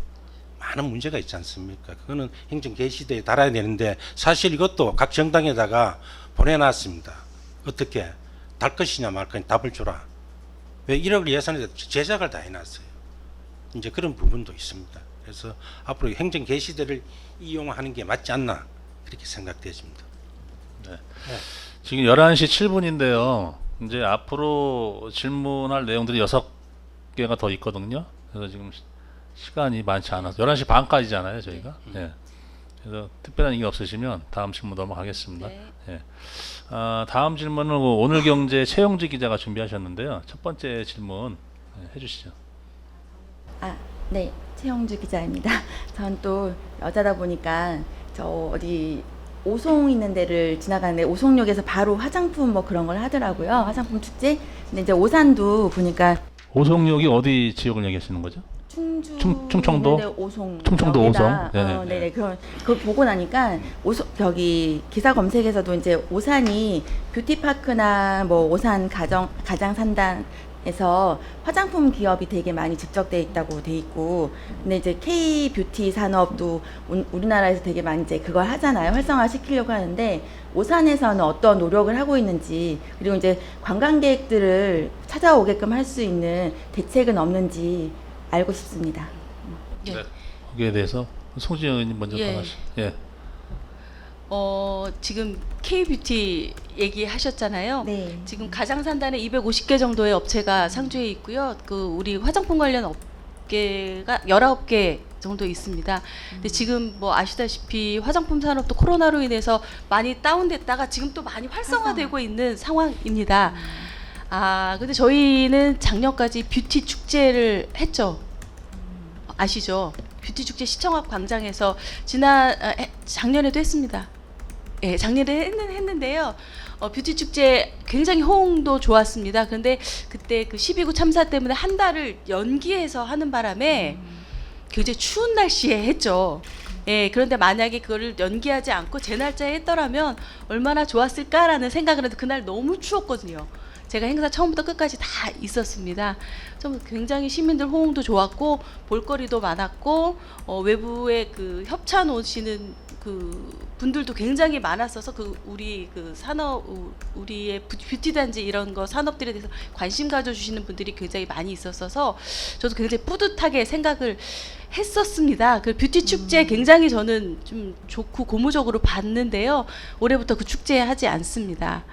많은 문제가 있지 않습니까? 그거는 행정 게시대에 달아야 되는데, 사실 이것도 각 정당에다가 보내놨습니다. 어떻게 달 것이냐 말 것이냐 답을 주라. 왜 1억을 예산에 제작을 다 해놨어요. 이제 그런 부분도 있습니다. 그래서 앞으로 행정 게시대를 이용하는 게 맞지 않나 그렇게 생각되십니다. 지금 11시 7분인데요. 이제 앞으로 질문할 내용들이 6개가 더 있거든요. 그래서 지금 시간이 많지 않아서 11시 반까지잖아요, 저희가. 예. 그래서 특별한 얘기 없으시면 다음 질문 넘어가겠습니다. 네. 예. 다음 질문은 오늘경제 최영지 기자가 준비하셨는데요. 첫 번째 질문 해주시죠. 네, 최영주 기자입니다. 전 또 여자다 보니까 저 어디 오송 있는 데를 지나가는데 오송역에서 바로 화장품 뭐 그런 걸 하더라고요. 화장품 축제. 근데 이제 오산도 보니까 오송역이 어디 지역을 얘기하시는 거죠? 충청도? 네, 오송. 충청도 여기다, 오송. 네네. 네네. 그걸 보고 나니까 저기 기사 검색에서도 이제 오산이 뷰티파크나 뭐 오산 가장 산단에서 화장품 기업이 되게 많이 집적돼 있다고 돼 있고, 근데 이제 K 뷰티 산업도 우리나라에서 되게 많이 이제 그걸 하잖아요. 활성화 시키려고 하는데 오산에서는 어떤 노력을 하고 있는지, 그리고 이제 관광객들을 찾아오게끔 할 수 있는 대책은 없는지 알고 싶습니다. 예. 네. 거기에 대해서 송진 의원님 먼저 예. 답하시죠. 예. 지금 K-뷰티 얘기하셨잖아요. 네. 지금 가장 산단에 250개 정도의 업체가 상주해 있고요. 우리 화장품 관련 업계가 19개 정도 있습니다. 근데 지금 뭐 아시다시피 화장품 산업도 코로나로 인해서 많이 다운됐다가 지금 또 많이 활성화되고 있는 상황입니다. 근데 저희는 작년까지 뷰티 축제를 했죠. 아시죠? 뷰티 축제 시청 앞 광장에서 작년에도 했습니다. 예, 작년에 했는데요. 뷰티 축제 굉장히 호응도 좋았습니다. 그런데 그때 그 12구 참사 때문에 한 달을 연기해서 하는 바람에 굉장히 추운 날씨에 했죠. 예, 그런데 만약에 그거를 연기하지 않고 제 날짜에 했더라면 얼마나 좋았을까라는 생각을 해도 그날 너무 추웠거든요. 제가 행사 처음부터 끝까지 다 있었습니다. 좀 굉장히 시민들 호응도 좋았고 볼거리도 많았고 외부에 그 협찬 오시는 그 분들도 굉장히 많았어서 그 우리 그 산업 우리의 뷰티 단지 이런 거 산업들에 대해서 관심 가져주시는 분들이 굉장히 많이 있었어서 저도 굉장히 뿌듯하게 생각을 했었습니다. 그 뷰티 축제 굉장히 저는 좀 좋고 고무적으로 봤는데요. 올해부터 그 축제 하지 않습니다.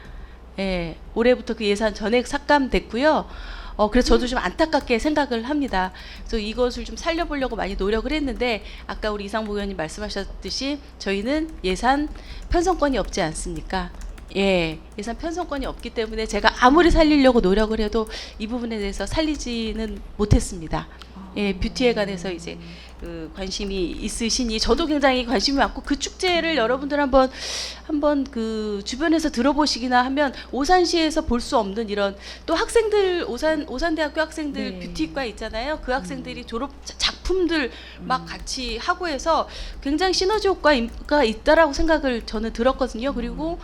예, 올해부터 그 예산 전액 삭감됐고요. 그래서 저도 좀 안타깝게 생각을 합니다. 그래서 이것을 좀 살려보려고 많이 노력을 했는데 아까 우리 이상복 의원님 말씀하셨듯이 저희는 예산 편성권이 없지 않습니까? 예, 예산 편성권이 없기 때문에 제가 아무리 살리려고 노력을 해도 이 부분에 대해서 살리지는 못했습니다. 예, 뷰티에 관해서 이제 그 관심이 있으시니 저도 굉장히 관심이 많고 그 축제를 여러분들 한번 그 주변에서 들어보시기나 하면 오산시에서 볼 수 없는 이런 또 학생들 오산대학교 학생들 네. 뷰티과 있잖아요. 그 학생들이 졸업 작품들 막 같이 하고 해서 굉장히 시너지 효과가 있다라고 생각을 저는 들었거든요. 그리고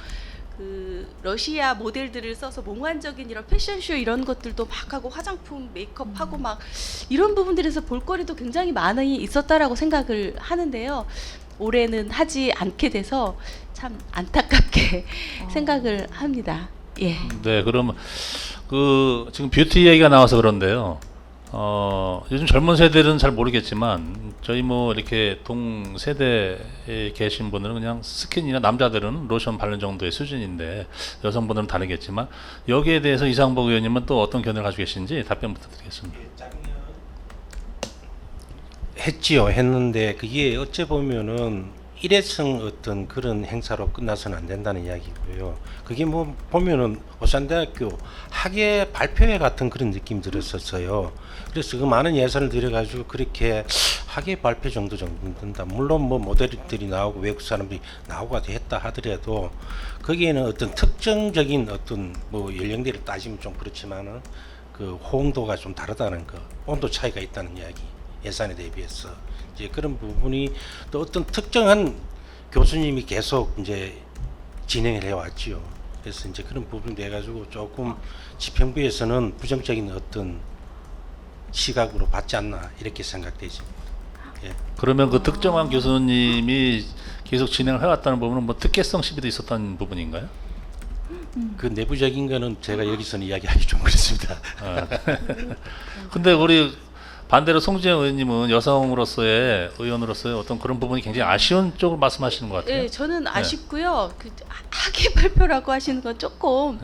그 러시아 모델들을 써서 몽환적인 이런 패션쇼 이런 것들도 막 하고 화장품 메이크업 하고 막 이런 부분들에서 볼거리도 굉장히 많이 있었다라고 생각을 하는데요. 올해는 하지 않게 돼서 참 안타깝게 생각을 합니다. 예. 네, 그러면 그 지금 뷰티 얘기가 나와서 그런데요. 요즘 젊은 세대들은 잘 모르겠지만 저희 뭐 이렇게 동 세대에 계신 분들은 그냥 스킨이나 남자들은 로션 바르는 정도의 수준인데 여성분들은 다르겠지만 여기에 대해서 이상복 의원님은 또 어떤 견해를 가지고 계신지 답변 부탁드리겠습니다. 했지요. 했는데 그게 어째 보면은 일회성 어떤 그런 행사로 끝나서는 안 된다는 이야기고요. 그게 뭐 보면은 오산대학교 학예 발표회 같은 그런 느낌이 들었었어요. 그래서 그 많은 예산을 들여가지고 그렇게 학예 발표 정도 된다. 물론 뭐 모델들이 나오고 외국 사람들이 나오고 했다 하더라도 거기에는 어떤 특정적인 어떤 뭐 연령대를 따지면 좀 그렇지만은 그 호응도가 좀 다르다는 거, 온도 차이가 있다는 이야기. 예산에 대비해서 이제 그런 부분이 또 어떤 특정한 교수님이 계속 이제 진행을 해왔지요. 그래서 이제 그런 부분에 대해 가지고 조금 지평부에서는 부정적인 어떤 시각으로 받지 않나 이렇게 생각되죠. 예. 그러면 그 특정한 교수님이 계속 진행을 해왔다는 부분은 뭐 특혜성 시비도 있었다는 부분인가요? 그 내부적인 거는 제가 여기서는 이야기하기 좀 그렇습니다. 근데 우리 반대로 송지영 의원님은 여성으로서의 의원으로서의 어떤 그런 부분이 굉장히 아쉬운 쪽으로 말씀하시는 것 같아요. 네, 저는 아쉽고요. 그 학예 발표라고 하시는 건 조금,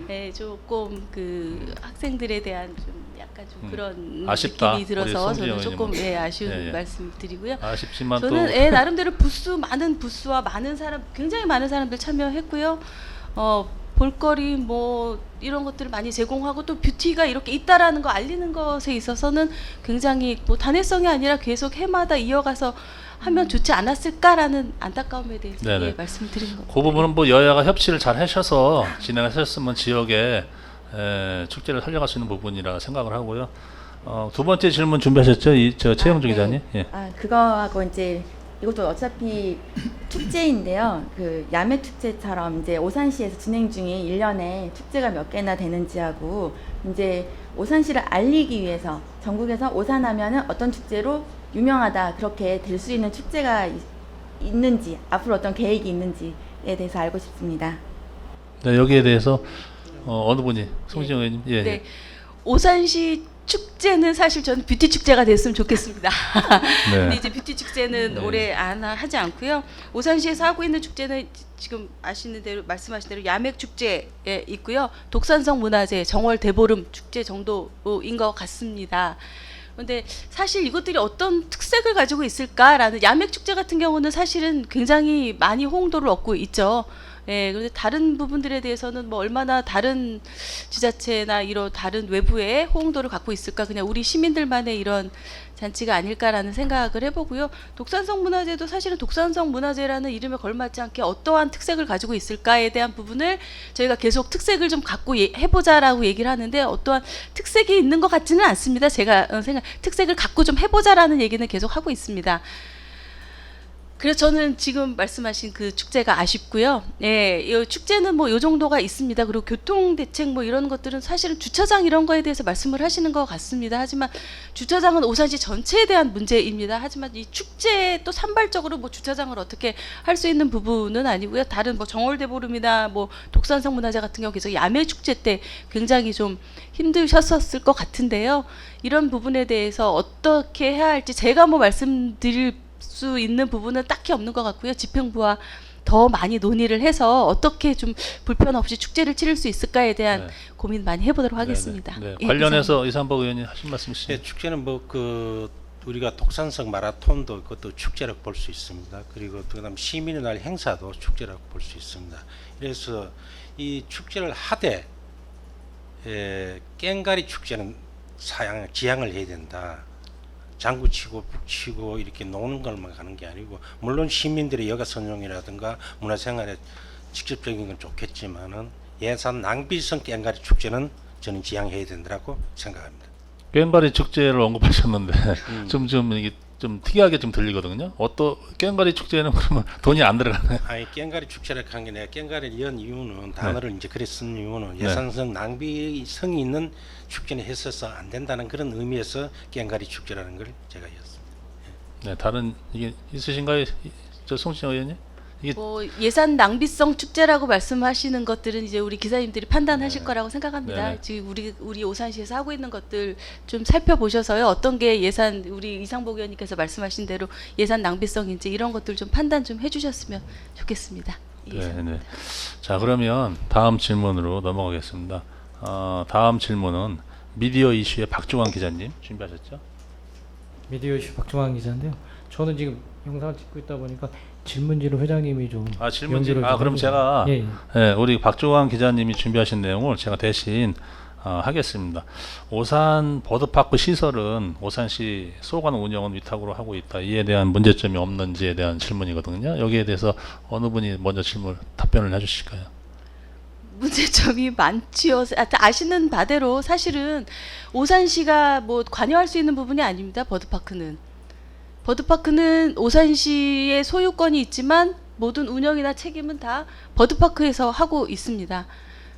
네. 조금 그 학생들에 대한 좀 약간 좀 그런 아쉽다. 느낌이 들어서 우리 저는 송지영 조금 의원님은. 아쉬운 예, 예. 말씀드리고요. 아쉽지만 저는 또 나름대로 많은 부스와 많은 사람, 굉장히 많은 사람들 참여했고요. 볼거리 뭐 이런 것들을 많이 제공하고 또 뷰티가 이렇게 있다라는 거 알리는 것에 있어서는 굉장히 뭐 단회성이 아니라 계속 해마다 이어가서 하면 좋지 않았을까라는 안타까움에 대해서 네네. 예, 말씀드리는 겁니다. 그 부분은 뭐 여야가 협치를 잘 하셔서 진행하셨으면 지역에 축제를 살려갈 수 있는 부분이라 생각을 하고요. 두 번째 질문 준비하셨죠? 저 최영주 네. 기자님. 예. 그거하고 이제 이것도 어차피 축제인데요. 그 야매 축제처럼 이제 오산시에서 진행 중인 1년에 축제가 몇 개나 되는지 하고 이제 오산시를 알리기 위해서 전국에서 오산하면은 어떤 축제로 유명하다 그렇게 될 수 있는 축제가 있는지 앞으로 어떤 계획이 있는지에 대해서 알고 싶습니다. 네, 여기에 대해서 어느 분이 송지영 의원님. 예. 네, 오산시 축제는 사실 저는 뷰티 축제가 됐으면 좋겠습니다. 네. 근데 이제 뷰티 축제는 네. 올해 하지 않고요. 오산시에서 하고 있는 축제는 지금 아시는 대로 말씀하신 대로 야맥 축제에 있고요. 독산성 문화재 정월 대보름 축제 정도인 것 같습니다. 그런데 사실 이것들이 어떤 특색을 가지고 있을까라는 야맥 축제 같은 경우는 사실은 굉장히 많이 호응도를 얻고 있죠. 예, 그런데 다른 부분들에 대해서는 뭐 얼마나 다른 지자체나 이런 다른 외부의 호응도를 갖고 있을까 그냥 우리 시민들만의 이런 잔치가 아닐까라는 생각을 해보고요. 독산성 문화재도 사실은 독산성 문화재라는 이름에 걸맞지 않게 어떠한 특색을 가지고 있을까에 대한 부분을 저희가 계속 특색을 좀 갖고 해보자라고 얘기를 하는데 어떠한 특색이 있는 것 같지는 않습니다. 제가 특색을 갖고 좀 해보자라는 얘기는 계속 하고 있습니다. 그래서 저는 지금 말씀하신 그 축제가 아쉽고요. 예, 이 축제는 뭐 요 정도가 있습니다. 그리고 교통 대책 뭐 이런 것들은 사실은 주차장 이런 거에 대해서 말씀을 하시는 것 같습니다. 하지만 주차장은 오산시 전체에 대한 문제입니다. 하지만 이 축제에 또 산발적으로 뭐 주차장을 어떻게 할 수 있는 부분은 아니고요. 다른 뭐 정월대보름이나 뭐 독산성 문화제 같은 경우 계속 야매 축제 때 굉장히 좀 힘드셨었을 것 같은데요. 이런 부분에 대해서 어떻게 해야 할지 제가 뭐 말씀드릴 수 있는 부분은 딱히 없는 것 같고요. 집행부와 더 많이 논의를 해서 어떻게 좀 불편 없이 축제를 치를 수 있을까에 대한 네. 고민 많이 해보도록 하겠습니다. 네. 예, 관련해서 이상복 의원님 하신 말씀 있으시죠? 예, 축제는 뭐 그 우리가 독산성 마라톤도 그것도 축제라고 볼 수 있습니다. 그리고 그다음 시민의 날 행사도 축제라고 볼 수 있습니다. 그래서 이 축제를 하되 깽가리 축제는 지양을 해야 된다. 장구 치고 북 치고 이렇게 노는 걸만 가는 게 아니고, 물론 시민들의 여가 선용이라든가 문화생활에 직접적인 건 좋겠지만은 예산 낭비성 깽가리 축제는 저는 지양해야 된다고 생각합니다. 꽹과리 축제를 언급하셨는데 좀 이게 좀 특이하게 좀 들리거든요. 꽹과리 축제는 그러면 돈이 안 들어가나요? 아니 깽가리 축제를 한 게 내가 깽가리를 연 이유는 단어를 이제 그래 쓴 이유는 네. 예산성 낭비성이 있는 축제는 했어서 안 된다는 그런 의미에서 깽가리 축제라는 걸 제가 였습니다. 네, 다른 이게 있으신가요? 저 송신 의원님? 이게 뭐 예산 낭비성 축제라고 말씀하시는 것들은 이제 우리 기사님들이 판단하실 거라고 생각합니다. 네. 지금 우리 오산시에서 하고 있는 것들 좀 살펴보셔서요. 어떤 게 예산 우리 이상복 의원님께서 말씀하신 대로 예산 낭비성인지 이런 것들 좀 판단 좀 해주셨으면 좋겠습니다. 예, 네, 네. 자, 그러면 다음 질문으로 넘어가겠습니다. 다음 질문은 미디어 이슈의 박종환 기자님 준비하셨죠? 미디어 이슈 박종환 기자인데요. 저는 지금 영상을 찍고 있다 보니까 질문지로 회장님이 좀 질문지. 연결을 좀 그럼 해주세요. 제가 예, 예. 네, 우리 박종환 기자님이 준비하신 내용을 제가 대신 하겠습니다. 오산 버드파크 시설은 오산시 소관 운영은 위탁으로 하고 있다. 이에 대한 문제점이 없는지에 대한 질문이거든요. 여기에 대해서 어느 분이 먼저 답변을 해주실까요? 문제점이 많지요. 아시는 바대로 사실은 오산시가 뭐 관여할 수 있는 부분이 아닙니다. 버드파크는 오산시의 소유권이 있지만 모든 운영이나 책임은 다 버드파크에서 하고 있습니다.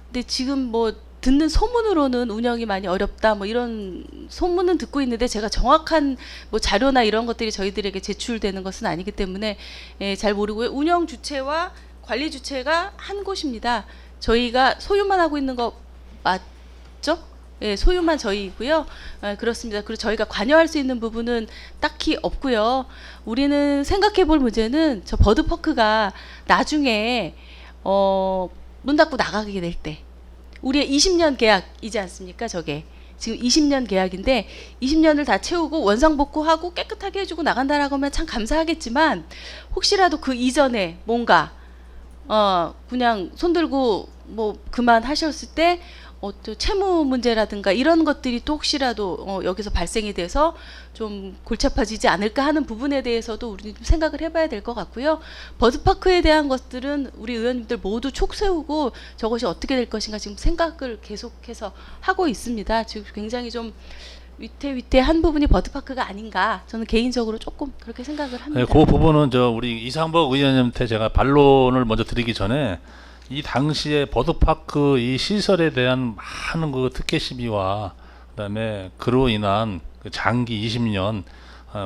근데 지금 뭐 듣는 소문으로는 운영이 많이 어렵다 뭐 이런 소문은 듣고 있는데 제가 정확한 뭐 자료나 이런 것들이 저희들에게 제출되는 것은 아니기 때문에 잘 모르고요. 운영 주체와 관리 주체가 한 곳입니다. 저희가 소유만 하고 있는 거 맞죠? 예, 소유만 저희이고요. 그렇습니다. 그리고 저희가 관여할 수 있는 부분은 딱히 없고요. 우리는 생각해 볼 문제는 저 버드파크가 나중에 문 닫고 나가게 될 때 우리의 20년 계약이지 않습니까? 저게 지금 20년 계약인데 20년을 다 채우고 원상복구하고 깨끗하게 해주고 나간다라고 하면 참 감사하겠지만 혹시라도 그 이전에 뭔가 그냥 손들고 뭐 그만하셨을 때 또 채무 문제라든가 이런 것들이 또 혹시라도 여기서 발생이 돼서 좀 골치 아파지지 않을까 하는 부분에 대해서도 우리는 좀 생각을 해봐야 될 것 같고요. 버드파크에 대한 것들은 우리 의원님들 모두 촉 세우고 저것이 어떻게 될 것인가 지금 생각을 계속해서 하고 있습니다. 지금 굉장히 좀 위태위태한 부분이 버드파크가 아닌가 저는 개인적으로 조금 그렇게 생각을 합니다. 네, 그 부분은 우리 이상복 의원님한테 제가 반론을 먼저 드리기 전에 이 당시에 버드파크 이 시설에 대한 많은 그 특혜 시비와 그다음에 그로 인한 그 장기 20년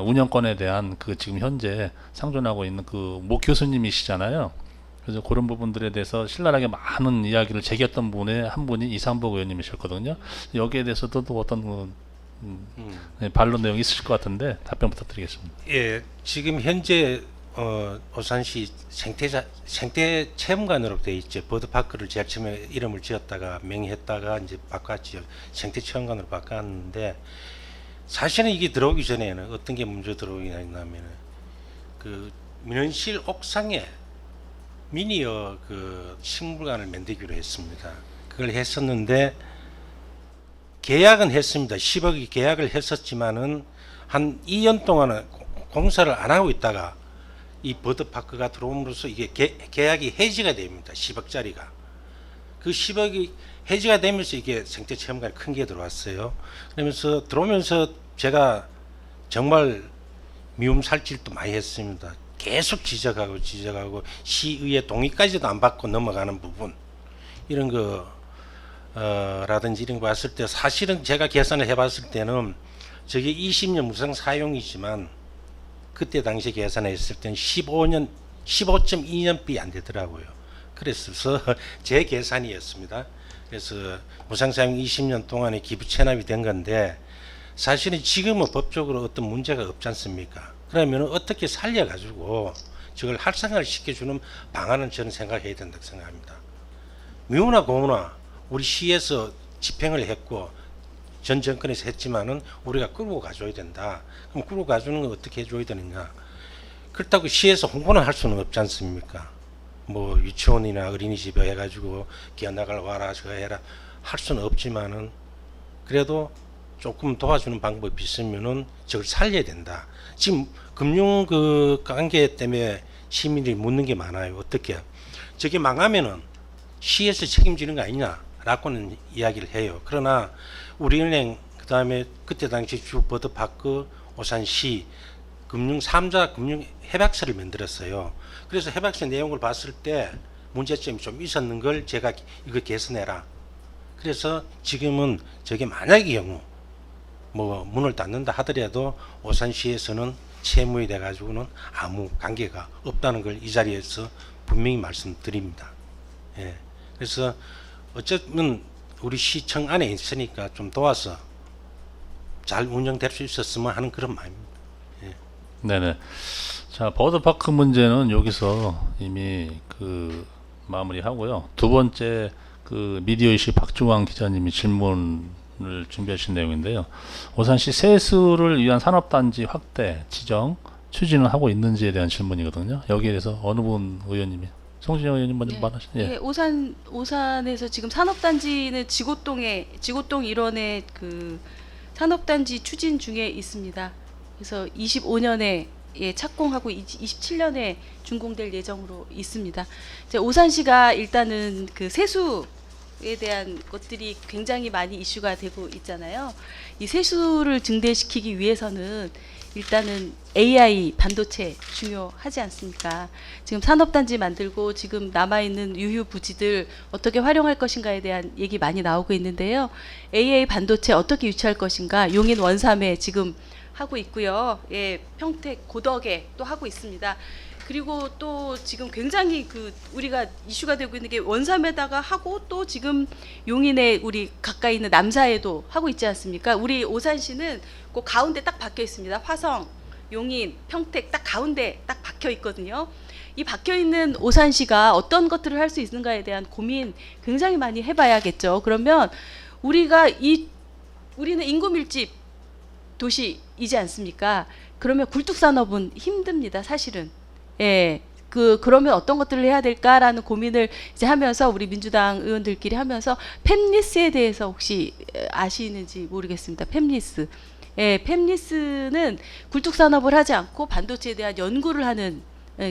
운영권에 대한 그 지금 현재 상존하고 있는 그 모 교수님이시잖아요. 그래서 그런 부분들에 대해서 신랄하게 많은 이야기를 제기했던 분의 한 분이 이상복 의원님이셨거든요. 여기에 대해서도 또 어떤 반론 내용이 있으실 것 같은데 답변 부탁드리겠습니다. 예, 지금 현재 오산시 생태 체험관으로 돼 있죠. 버드파크를 제일 처음에 이름을 지었다가 명의했다가 이제 바꿨죠. 생태 체험관으로 바꿨는데 사실은 이게 들어오기 전에는 어떤 게 먼저 들어오긴 했냐면은 그 민원실 옥상에 미니어 그 식물관을 만들기로 했습니다. 그걸 했었는데 계약은 했습니다. 10억이 계약을 했었지만은 한 2년 동안은 공사를 안 하고 있다가 이 버드파크가 들어옴으로써 이게 계약이 해지가 됩니다. 10억짜리가. 그 10억이 해지가 되면서 이게 생태체험관이 큰 게 들어왔어요. 그러면서 들어오면서 제가 정말 미움 살질도 많이 했습니다. 계속 지적하고 시의회 동의까지도 안 받고 넘어가는 부분 이런 거 라든지 이런 거 봤을 때 사실은 제가 계산을 해봤을 때는 저게 20년 무상 사용이지만 그때 당시 계산했을 때는 15.2년비 안 되더라고요. 그래서 제 계산이었습니다. 그래서 무상 사용 20년 동안에 기부 체납이 된 건데 사실은 지금은 법적으로 어떤 문제가 없지 않습니까? 그러면 어떻게 살려가지고 저걸 활성화를 시켜주는 방안을 저는 생각해야 된다고 생각합니다. 미우나 고우나 우리 시에서 집행을 했고 전 정권에서 했지만은 우리가 끌고 가줘야 된다. 그럼 끌고 가주는 건 어떻게 해줘야 되느냐? 그렇다고 시에서 홍보는 할 수는 없지 않습니까? 뭐 유치원이나 어린이집에 해가지고 기어나갈 와라 저거 해라 할 수는 없지만은 그래도 조금 도와주는 방법이 있으면은 저걸 살려야 된다. 지금 금융 그 관계 때문에 시민들이 묻는 게 많아요. 어떻게 저게 망하면은 시에서 책임지는 거 아니냐라고는 이야기를 해요. 그러나 우리은행 그다음에 그때 당시 주 버드파크 오산시 금융 3자 금융 협약서를 만들었어요. 그래서 협약서 내용을 봤을 때 문제점이 좀 있었는 걸 제가 이거 개선해라. 그래서 지금은 저게 만약의 경우 뭐 문을 닫는다 하더라도 오산시에서는 채무에 돼 가지고는 아무 관계가 없다는 걸 이 자리에서 분명히 말씀드립니다. 예. 그래서 어쨌든 우리 시청 안에 있으니까 좀 도와서 잘 운영될 수 있었으면 하는 그런 마음입니다. 예. 네네. 자, 버드파크 문제는 여기서 이미 그 마무리하고요. 두 번째 그 미디어이시 박중환 기자님이 질문을 준비하신 내용인데요. 오산시 세수를 위한 산업단지 확대 지정 추진을 하고 있는지에 대한 질문이거든요. 여기에 대해서 어느 분 의원님이 송진영 의원님 먼저 말하시죠. 예, 오산에서 지금 산업단지는 지고동 일원의 그 산업단지 추진 중에 있습니다. 그래서 25년에 착공하고 27년에 준공될 예정으로 있습니다. 이제 오산시가 일단은 그 세수에 대한 것들이 굉장히 많이 이슈가 되고 있잖아요. 이 세수를 증대시키기 위해서는 일단은 AI 반도체 중요하지 않습니까? 지금 산업단지 만들고 지금 남아있는 유휴 부지들 어떻게 활용할 것인가에 대한 얘기 많이 나오고 있는데요. AI 반도체 어떻게 유치할 것인가 용인 원삼에 지금 하고 있고요. 예, 평택 고덕에 또 하고 있습니다. 그리고 또 지금 굉장히 그 우리가 이슈가 되고 있는 게 원삼에다가 하고 또 지금 용인에 우리 가까이 있는 남사에도 하고 있지 않습니까? 우리 오산시는 그 가운데 딱 박혀 있습니다. 화성, 용인, 평택 딱 가운데 딱 박혀 있거든요. 이 박혀 있는 오산시가 어떤 것들을 할 수 있는가에 대한 고민 굉장히 많이 해봐야겠죠. 그러면 우리는 인구 밀집 도시이지 않습니까? 그러면 굴뚝산업은 힘듭니다, 사실은. 예. 그러면 어떤 것들을 해야 될까라는 고민을 이제 하면서 우리 민주당 의원들끼리 하면서 팹리스에 대해서 혹시 아시는지 모르겠습니다. 팹리스. 예, 팹리스는 굴뚝산업을 하지 않고 반도체에 대한 연구를 하는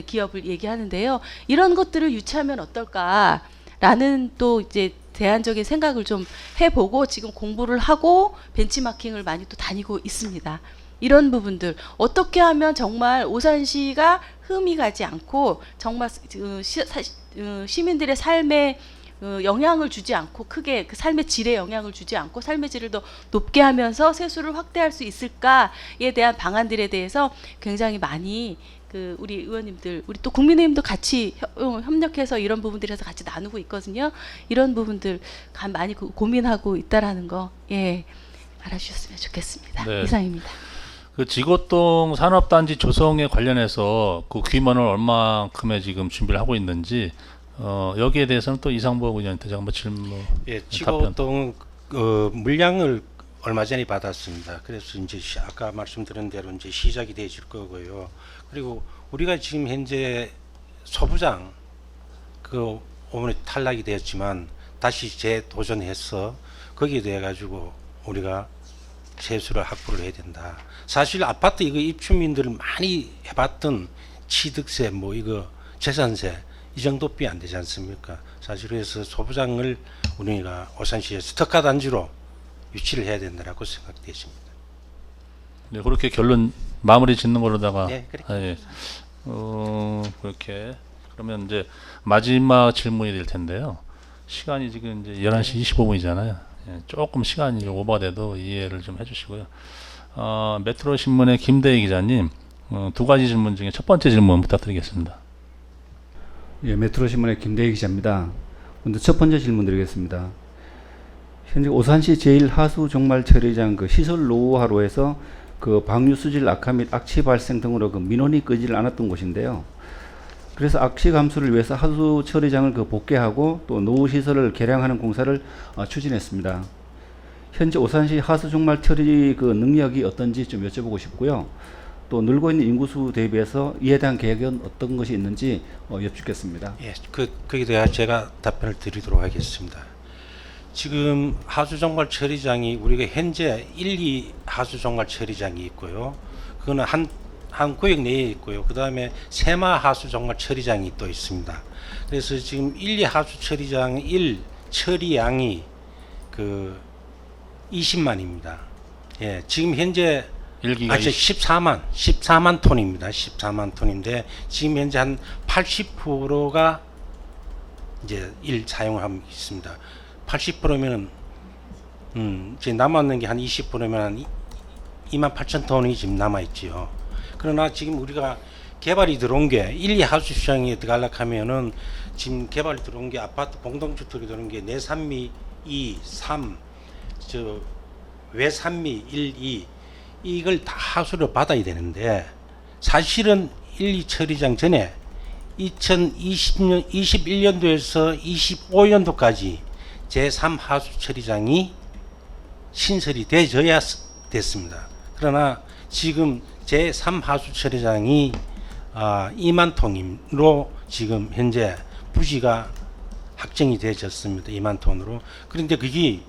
기업을 얘기하는데요. 이런 것들을 유치하면 어떨까라는 또 이제 대안적인 생각을 좀 해보고 지금 공부를 하고 benchmarking을 많이 또 다니고 있습니다. 이런 부분들 어떻게 하면 정말 오산시가 흠이 가지 않고 정말 시민들의 삶에 영향을 주지 않고 크게 그 삶의 질에 영향을 주지 않고 삶의 질을 더 높게 하면서 세수를 확대할 수 있을까에 대한 방안들에 대해서 굉장히 많이 그 우리 의원님들, 우리 또 국민의힘도 같이 협력해서 이런 부분들에서 같이 나누고 있거든요. 이런 부분들 많이 고민하고 있다라는 거, 예, 알아주셨으면 좋겠습니다. 네. 이상입니다. 그 지고동 산업단지 조성에 관련해서 그 규모는 얼마큼의 지금 준비를 하고 있는지 여기에 대해서는 또 이상복 의원한테 제가 한번 질문. 예, 지고동 물량을 얼마 전에 받았습니다. 그래서 이제 아까 말씀드린 대로 이제 시작이 되실 거고요. 그리고 우리가 지금 현재 소부장 그 오늘 탈락이 되었지만 다시 재도전해서 거기에 대해 가지고 우리가 세수를 확보를 해야 된다. 사실 아파트 이거 입주민들을 많이 해봤던 취득세 뭐 이거 재산세 이 정도밖에 안 되지 않습니까? 사실 그래서 소부장을 우리가 오산시에서 특화단지로 유치를 해야 된다라고 생각되십니다. 네, 그렇게 결론 마무리 짓는 걸로다가 네, 그래. 예, 그렇게 그러면 이제 마지막 질문이 될 텐데요. 시간이 지금 이제 11시 25분이잖아요. 예, 조금 시간이 좀 오버돼도 이해를 좀 해주시고요. 메트로 신문의 김대희 기자님, 두 가지 질문 중에 첫 번째 질문 부탁드리겠습니다. 예, 메트로 신문의 김대희 기자입니다. 먼저 첫 번째 질문 드리겠습니다. 현재 오산시 제1하수 종말 처리장 그 시설 노후화로 해서 그 방류 수질 악화 및 악취 발생 등으로 그 민원이 끄지를 않았던 곳인데요. 그래서 악취 감수를 위해서 하수 처리장을 그 복개하고 또 노후 시설을 개량하는 공사를 추진했습니다. 현재 오산시 하수 종말 처리 그 능력이 어떤지 좀 여쭤보고 싶고요. 또 늘고 있는 인구수 대비해서 이에 대한 계획은 어떤 것이 있는지 여쭙겠습니다. 예, 거기에 대해 제가 답변을 드리도록 하겠습니다. 지금 하수종말 처리장이 우리가 현재 1, 2 하수종말 처리장이 있고요. 그거는 한 구역 내에 있고요. 그 다음에 세마 하수종말 처리장이 또 있습니다. 그래서 지금 1, 2 하수 처리장 1 처리량이 그 20만입니다. 예, 지금 현재 14만 톤입니다. 14만 톤인데 지금 현재 한 80%가 이제 사용을 하고 있습니다. 80%면 이제 남았는 게 한 20%면 한 2만 8천 톤이 지금 남아 있지요. 그러나 지금 우리가 개발이 들어온 게 1, 2 하수 시장에 들어가려면 지금 개발이 들어온 게 아파트 공동주택이 들어온 게 내산미 2, 3, 외산미 1, 2 이걸 다 하수를 받아야 되는데 사실은 1, 2 처리장 전에 21년도에서 25년도까지 제3 하수 처리장이 신설이 되어야 됐습니다. 그러나 지금 제3 하수 처리장이 2만 톤으로 지금 현재 부지가 확정이 되어졌습니다. 2만 톤으로. 그런데 그게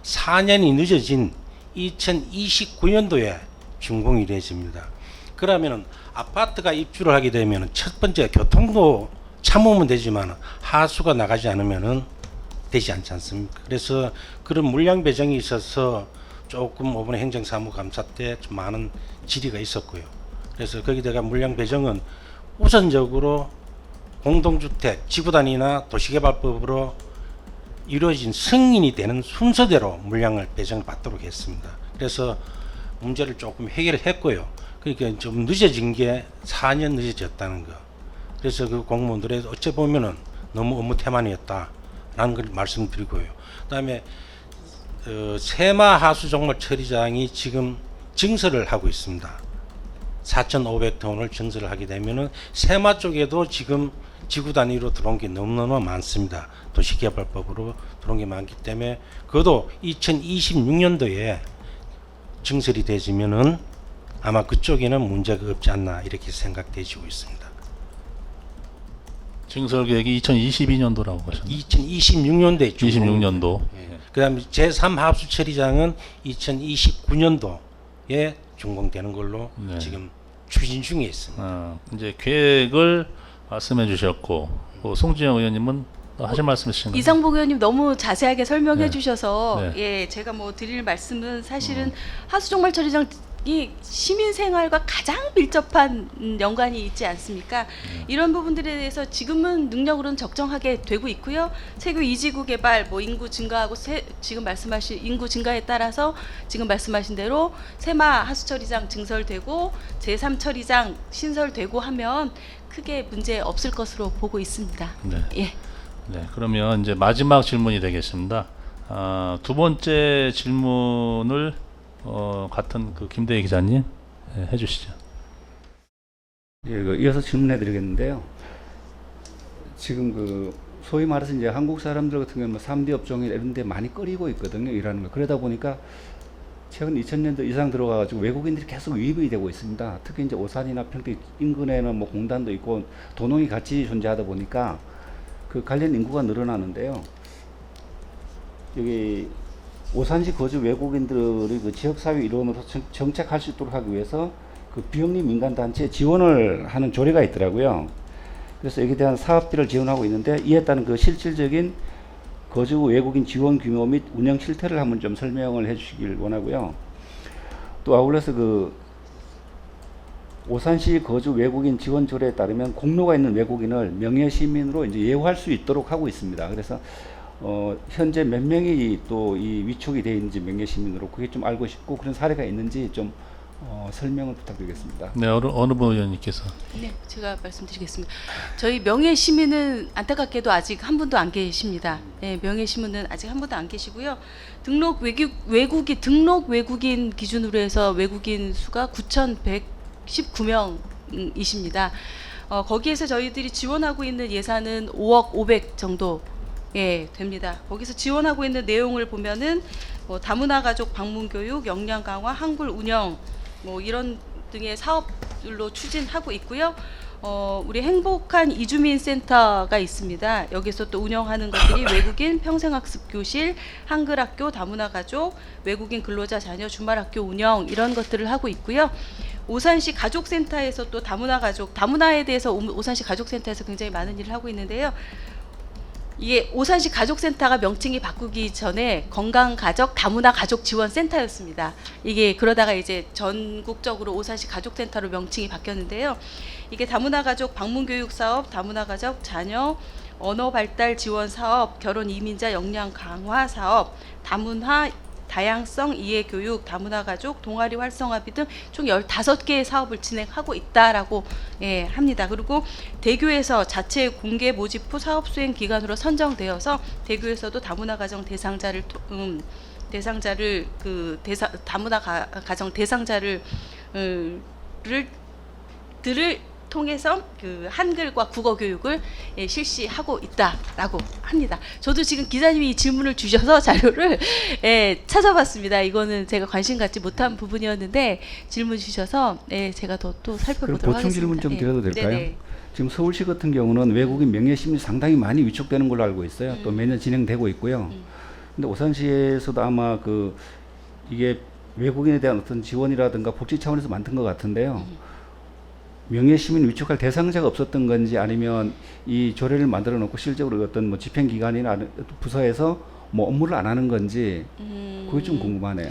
4년이 늦어진 2029년도에 준공이 되어집니다. 그러면은 아파트가 입주를 하게 되면 첫 번째 교통도 참으면 되지만 하수가 나가지 않으면은 되지 않지 않습니까? 그래서 그런 물량 배정이 있어서 조금 이번에 행정사무감사 때 좀 많은 질의가 있었고요. 그래서 거기다가 물량 배정은 우선적으로 공동주택, 지구단위나 도시개발법으로 이루어진 승인이 되는 순서대로 물량을 배정을 받도록 했습니다. 그래서 문제를 조금 해결을 했고요. 그러니까 좀 늦어진 게 4년 늦어졌다는 거. 그래서 그 공무원들의 어찌 보면은 너무 업무 태만이었다라는 걸 말씀드리고요. 그다음에 세마 하수종말 처리장이 지금 증설을 하고 있습니다. 4,500톤을 증설을 하게 되면은 세마 쪽에도 지금 지구 단위로 들어온 게 너무너무 많습니다. 도시개발법으로 들어온 게 많기 때문에 그것도 2026년도에 증설이 되지면은 아마 그쪽에는 문제가 없지 않나 이렇게 생각되지고 있습니다. 증설 계획이 2022년도라고 하셨나요? 2026년도에 26년도. 예. 그다음에 제3 하수 처리장은 2029년도에 준공되는 걸로 네. 지금 추진 중에 있습니다. 이제 계획을 말씀해 주셨고 송지영 의원님은 하실 말씀 있으신가요? 이상복 의원님 너무 자세하게 설명해 네. 주셔서 네. 예, 제가 뭐 드릴 말씀은 사실은 하수종말 처리장이 시민 생활과 가장 밀접한 연관이 있지 않습니까? 이런 부분들에 대해서 지금은 능력으로는 적정하게 되고 있고요. 세교 이지구 개발, 뭐 인구 증가하고 지금 말씀하신 인구 증가에 따라서 지금 말씀하신 대로 세마 하수처리장 증설되고 제3 처리장 신설되고 하면 크게 문제 없을 것으로 보고 있습니다. 네. 예. 네, 그러면 이제 마지막 질문이 되겠습니다. 두 번째 질문을 같은 그 김대희 기자님 해주시죠. 예, 이어서 질문해 드리겠는데요. 지금 그 소위 말해서 이제 한국 사람들 같은 경우는 3D 업종이 이런 데 많이 꺼리고 있거든요. 일하는 거. 그러다 보니까 최근 2000년도 이상 들어가가지고 외국인들이 계속 유입이 되고 있습니다. 특히 이제 오산이나 평택 인근에는 뭐 공단도 있고 도농이 같이 존재하다 보니까 그 관련 인구가 늘어나는데요. 여기 오산시 거주 외국인들의 그 지역사회 일원으로 정착할 수 있도록 하기 위해서 그 비영리 민간단체에 지원을 하는 조례가 있더라고요. 그래서 여기에 대한 사업들을 지원하고 있는데 이에 따른 그 실질적인 거주 외국인 지원 규모 및 운영 실태를 한번 좀 설명을 해 주시길 원하고요. 또 아울러서 그 오산시 거주 외국인 지원 조례에 따르면 공로가 있는 외국인을 명예 시민으로 이제 예우할 수 있도록 하고 있습니다. 그래서 현재 몇 명이 또 이 위촉이 되어 있는지 명예 시민으로 그게 좀 알고 싶고 그런 사례가 있는지 좀 설명을 부탁드리겠습니다. 네, 어느 분 의원님께서. 네, 제가 말씀드리겠습니다. 저희 명예 시민은 안타깝게도 아직 한 분도 안 계십니다. 네, 명예 시민은 아직 한 분도 안 계시고요. 등록 외국인 기준으로 해서 외국인 수가 9,119명이십니다. 거기에서 저희들이 지원하고 있는 예산은 5억 500 정도 됩니다. 거기서 지원하고 있는 내용을 보면은 다문화 가족 방문 교육, 역량 강화, 한글 운영 이런 등의 사업들로 추진하고 있고요. 우리 행복한 이주민 센터가 있습니다. 여기서 또 운영하는 것들이 외국인 평생학습 교실, 한글학교, 다문화 가족, 외국인 근로자 자녀 주말학교 운영 이런 것들을 하고 있고요. 오산시 가족센터에서 또 다문화에 대해서 오산시 가족센터에서 굉장히 많은 일을 하고 있는데요. 이게 오산시 가족센터가 명칭이 바꾸기 전에 건강가족 다문화 가족 지원센터였습니다. 이게 그러다가 이제 전국적으로 오산시 가족센터로 명칭이 바뀌었는데요. 이게 다문화 가족 방문 교육 사업, 다문화 가족 자녀 언어 발달 지원 사업, 결혼 이민자 역량 강화 사업, 다문화 다양성 이해 교육, 다문화 가족 동아리 활성화비 등 총 15개의 사업을 진행하고 있다라고 합니다. 그리고 대교에서 자체 공개 모집 후 사업 수행 기관으로 선정되어서 대교에서도 다문화 가정 대상자를 다문화 가정 대상자를 통해서 그 한글과 국어 교육을 실시하고 있다라고 합니다. 저도 지금 기자님이 이 질문을 주셔서 자료를 찾아봤습니다. 이거는 제가 관심 갖지 못한 부분이었는데 질문 주셔서 제가 또 살펴보도록 그럼 하겠습니다. 보충 질문 좀 드려도 될까요? 네네. 지금 서울시 같은 경우는 외국인 명예 시민이 상당히 많이 위촉되는 걸로 알고 있어요. 또 매년 진행되고 있고요. 근데 오산시에서도 아마 이게 외국인에 대한 어떤 지원이라든가 복지 차원에서 만든 것 같은데요. 명예 시민 위촉할 대상자가 없었던 건지 아니면 이 조례를 만들어 놓고 실적으로 어떤 집행기관이나 부서에서 업무를 안 하는 건지 그게 좀 궁금하네요.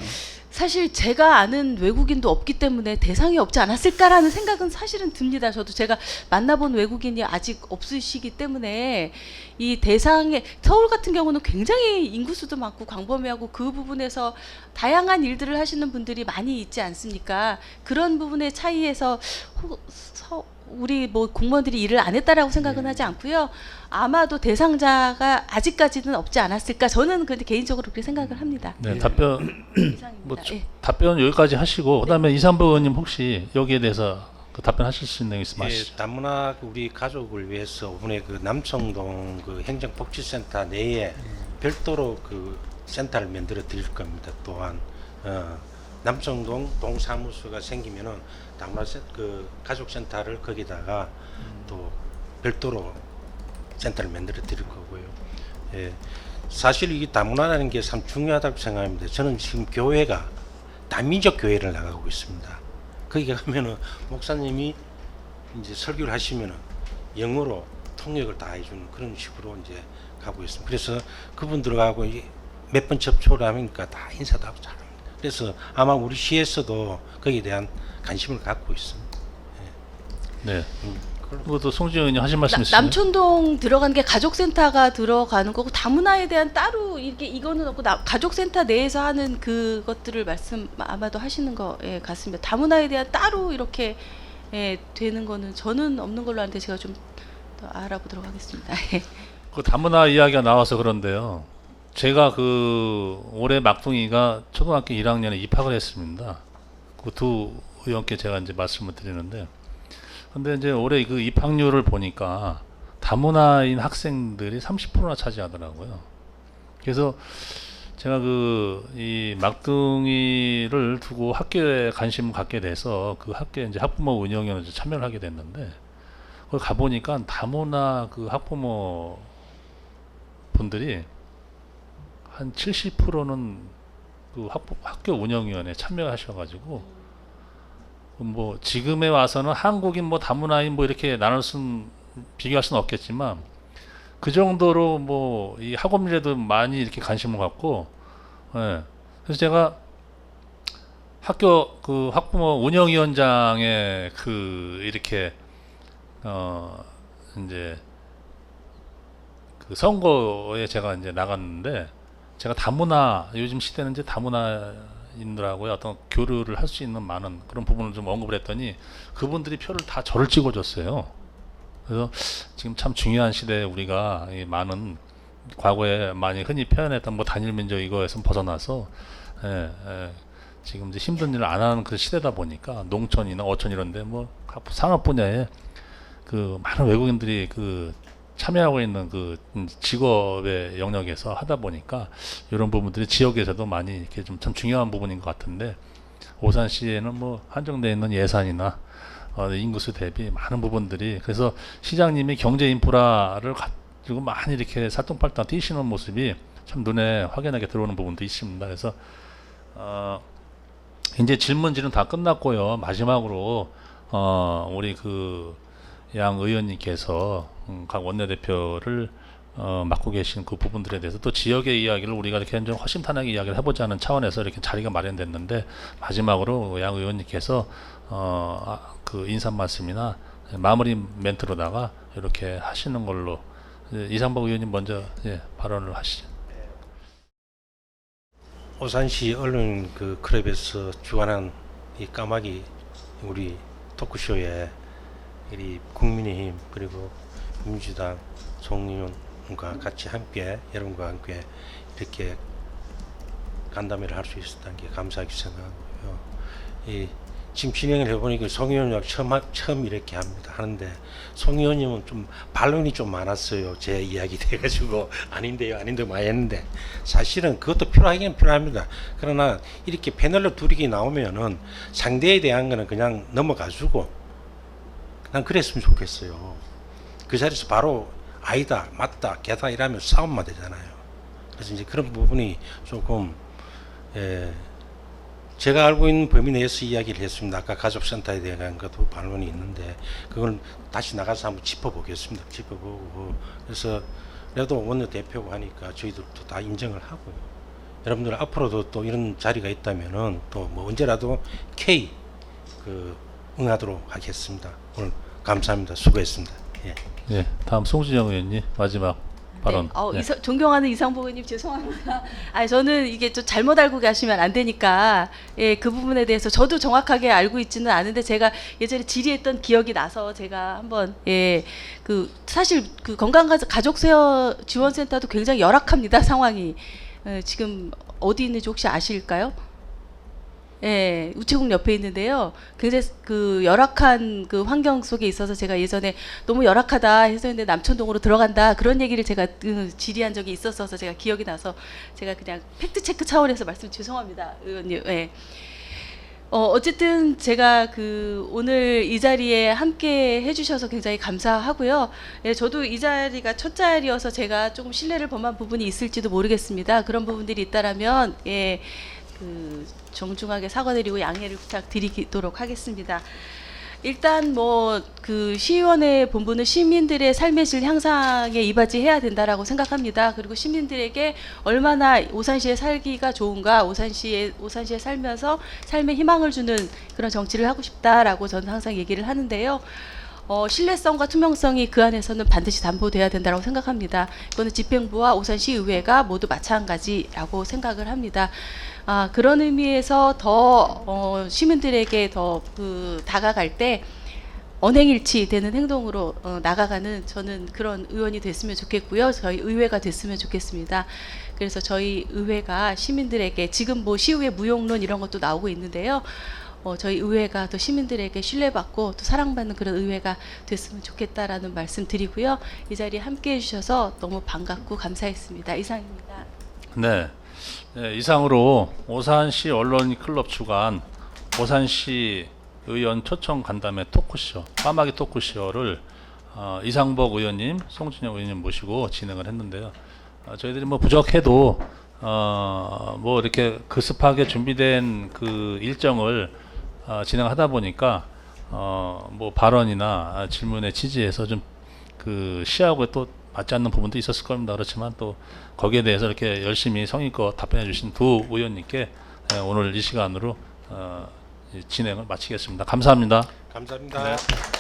사실 제가 아는 외국인도 없기 때문에 대상이 없지 않았을까라는 생각은 사실은 듭니다. 저도 제가 만나본 외국인이 아직 없으시기 때문에 이 대상에 서울 같은 경우는 굉장히 인구수도 많고 광범위하고 그 부분에서 다양한 일들을 하시는 분들이 많이 있지 않습니까? 그런 부분의 차이에서 우리 공무원들이 일을 안 했다라고 생각은 하지 않고요. 아마도 대상자가 아직까지는 없지 않았을까. 저는 근데 개인적으로 그렇게 생각을 합니다. 네, 답변 이상입니다. 답변 여기까지 하시고 그다음에 이상부 의원님 혹시 여기에 대해서 답변하실 수 있는 거 있으면 하시죠. 다문화 우리 가족을 위해서 이번에 남청동 행정복지센터 내에 별도로 센터를 만들어 드릴 겁니다. 또한 남청동 동사무소가 생기면은 다문화 가족센터를 거기다가 또 별도로 센터를 만들어 드릴 거고요. 사실 이 다문화라는 게 참 중요하다고 생각합니다. 저는 지금 교회가 다민족 교회를 나가고 있습니다. 거기 가면은 목사님이 이제 설교를 하시면은 영어로 통역을 다 해주는 그런 식으로 이제 가고 있습니다. 그래서 그분들하고 몇 번 접촉을 하니까 다 인사도 하고 잘합니다. 그래서 아마 우리 시에서도 거기에 대한 관심을 갖고 있습니다. 네. 그것도 송지현 의원님 하신 말씀 있으세요? 남촌동 들어가는 게 가족센터가 들어가는 거고 다문화에 대한 따로 이거는 없고 가족센터 내에서 하는 그것들을 아마도 하시는 거 같습니다. 다문화에 대한 따로 이렇게 되는 거는 저는 없는 걸로 아는데 제가 좀 더 알아보도록 하겠습니다. 그 다문화 이야기가 나와서 그런데요. 제가 올해 막둥이가 초등학교 1학년에 입학을 했습니다. 그 두 의원께 제가 이제 말씀을 드리는데, 근데 이제 올해 그 입학률을 보니까 다문화인 학생들이 30%나 차지하더라고요. 그래서 제가 이 막둥이를 두고 학교에 관심을 갖게 돼서 그 학교에 이제 학부모 운영위원회에 참여를 하게 됐는데, 거기 가보니까 다문화 학부모 분들이 한 70%는 학교 운영위원회에 참여하셔가지고 지금에 와서는 한국인 다문화인 이렇게 비교할 수는 없겠지만 그 정도로 이 학업률에도 많이 이렇게 관심을 갖고, 그래서 제가 학교 그 학부모 운영위원장의 그 이렇게 이제 그 선거에 제가 이제 나갔는데 제가 다문화 요즘 시대는 이제 다문화인들하고의 어떤 교류를 할 수 있는 많은 그런 부분을 좀 언급을 했더니 그분들이 표를 다 저를 찍어줬어요. 그래서 지금 참 중요한 시대에 우리가 이 많은 과거에 많이 흔히 표현했던 뭐 단일 민족 이거에서 벗어나서 지금 이제 힘든 일을 안 하는 그 시대다 보니까 농촌이나 어촌 이런데 뭐 각 산업 분야에 그 많은 외국인들이 그 참여하고 있는 그 직업의 영역에서 하다 보니까 이런 부분들이 지역에서도 많이 이렇게 좀 참 중요한 부분인 것 같은데 오산시에는 뭐 한정되어 있는 예산이나 인구수 대비 많은 부분들이 그래서 시장님이 경제 인프라를 가지고 많이 이렇게 살똥팔똥 뛰시는 모습이 참 눈에 확연하게 들어오는 부분도 있습니다. 그래서 이제 질문지는 다 끝났고요. 마지막으로 우리 그 양 의원님께서 각 원내대표를 맡고 계신 그 부분들에 대해서 또 지역의 이야기를 우리가 이렇게 좀 허심탄회하게 이야기를 해보자는 차원에서 이렇게 자리가 마련됐는데 마지막으로 양 의원님께서 그 인사 말씀이나 마무리 멘트로다가 이렇게 하시는 걸로 이상복 의원님 먼저 발언을 하시죠. 오산시 언론 그 클럽에서 주관한 이 까마귀 우리 토크쇼에 우리 국민의힘 그리고 민주당 송의원과 같이 함께 여러분과 함께 이렇게 간담회를 할 수 있었다는 게 감사하게 생각하고요. 지금 진행을 해보니까 송 의원님 처음 이렇게 하는데 송 의원님은 좀 반론이 좀 많았어요. 제 이야기 돼가지고 아닌데요 많이 했는데 사실은 그것도 필요하긴 필요합니다. 그러나 이렇게 패널로 둘이 나오면은 상대에 대한 거는 그냥 넘어가지고 난 그랬으면 좋겠어요. 그 자리에서 바로 아니다 맞다 개다 이러면 싸움만 되잖아요. 그래서 이제 그런 부분이 조금 제가 알고 있는 범위 내에서 이야기를 했습니다. 아까 가족센터에 대한 것도 반론이 있는데 그걸 다시 나가서 한번 짚어보겠습니다. 짚어보고 그래서 그래도 원내대표고 하니까 저희들도 다 인정을 하고요. 여러분들 앞으로도 또 이런 자리가 있다면은 또 뭐 언제라도 K 응하도록 하겠습니다. 오늘 감사합니다. 수고했습니다. 예, 다음 송진영 의원님 마지막 발언. 네. 존경하는 이상복 의원님 죄송합니다. 저는 이게 좀 잘못 알고 가시면 안 되니까 그 부분에 대해서 저도 정확하게 알고 있지는 않은데 제가 예전에 질의했던 기억이 나서 제가 한번 사실 그 건강가족지원센터도 굉장히 열악합니다. 상황이 지금 어디 있는지 혹시 아실까요? 우체국 옆에 있는데요. 굉장히 그 열악한 그 환경 속에 있어서 제가 예전에 너무 열악하다 해서 근데 남촌동으로 들어간다 그런 얘기를 제가 질의한 적이 있었어서 제가 기억이 나서 제가 그냥 팩트 체크 차원에서 말씀 죄송합니다, 의원님. 어쨌든 제가 오늘 이 자리에 함께 해주셔서 굉장히 감사하고요. 저도 이 자리가 첫 자리여서 제가 조금 신뢰를 범한 부분이 있을지도 모르겠습니다. 그런 부분들이 있다라면 정중하게 사과드리고 양해를 부탁드리도록 하겠습니다. 일단 시의원의 본부는 시민들의 삶의 질 향상에 이바지해야 된다라고 생각합니다. 그리고 시민들에게 얼마나 오산시에 살기가 좋은가, 오산시에 살면서 삶의 희망을 주는 그런 정치를 하고 싶다라고 저는 항상 얘기를 하는데요. 신뢰성과 투명성이 그 안에서는 반드시 담보돼야 된다고 생각합니다. 이거는 집행부와 오산시의회가 모두 마찬가지라고 생각을 합니다. 그런 의미에서 더 시민들에게 더 다가갈 때 언행일치 되는 행동으로 나가가는 저는 그런 의원이 됐으면 좋겠고요. 저희 의회가 됐으면 좋겠습니다. 그래서 저희 의회가 시민들에게 지금 시의회 무용론 이런 것도 나오고 있는데요. 저희 의회가 또 시민들에게 신뢰받고 또 사랑받는 그런 의회가 됐으면 좋겠다라는 말씀 드리고요. 이 자리에 함께 해주셔서 너무 반갑고 감사했습니다. 이상입니다. 네, 이상으로 오산시 언론클럽 주관 오산시 의원 초청 간담회 토크쇼 까마귀 토크쇼를 이상복 의원님, 송진영 의원님 모시고 진행을 했는데요. 저희들이 부족해도 이렇게 급습하게 준비된 그 일정을 진행하다 보니까 발언이나 질문의 취지에서 좀 시하고 또 맞지 않는 부분도 있었을 겁니다. 그렇지만 또 거기에 대해서 이렇게 열심히 성의껏 답변해 주신 두 의원님께 오늘 이 시간으로 이 진행을 마치겠습니다. 감사합니다. 감사합니다. 네.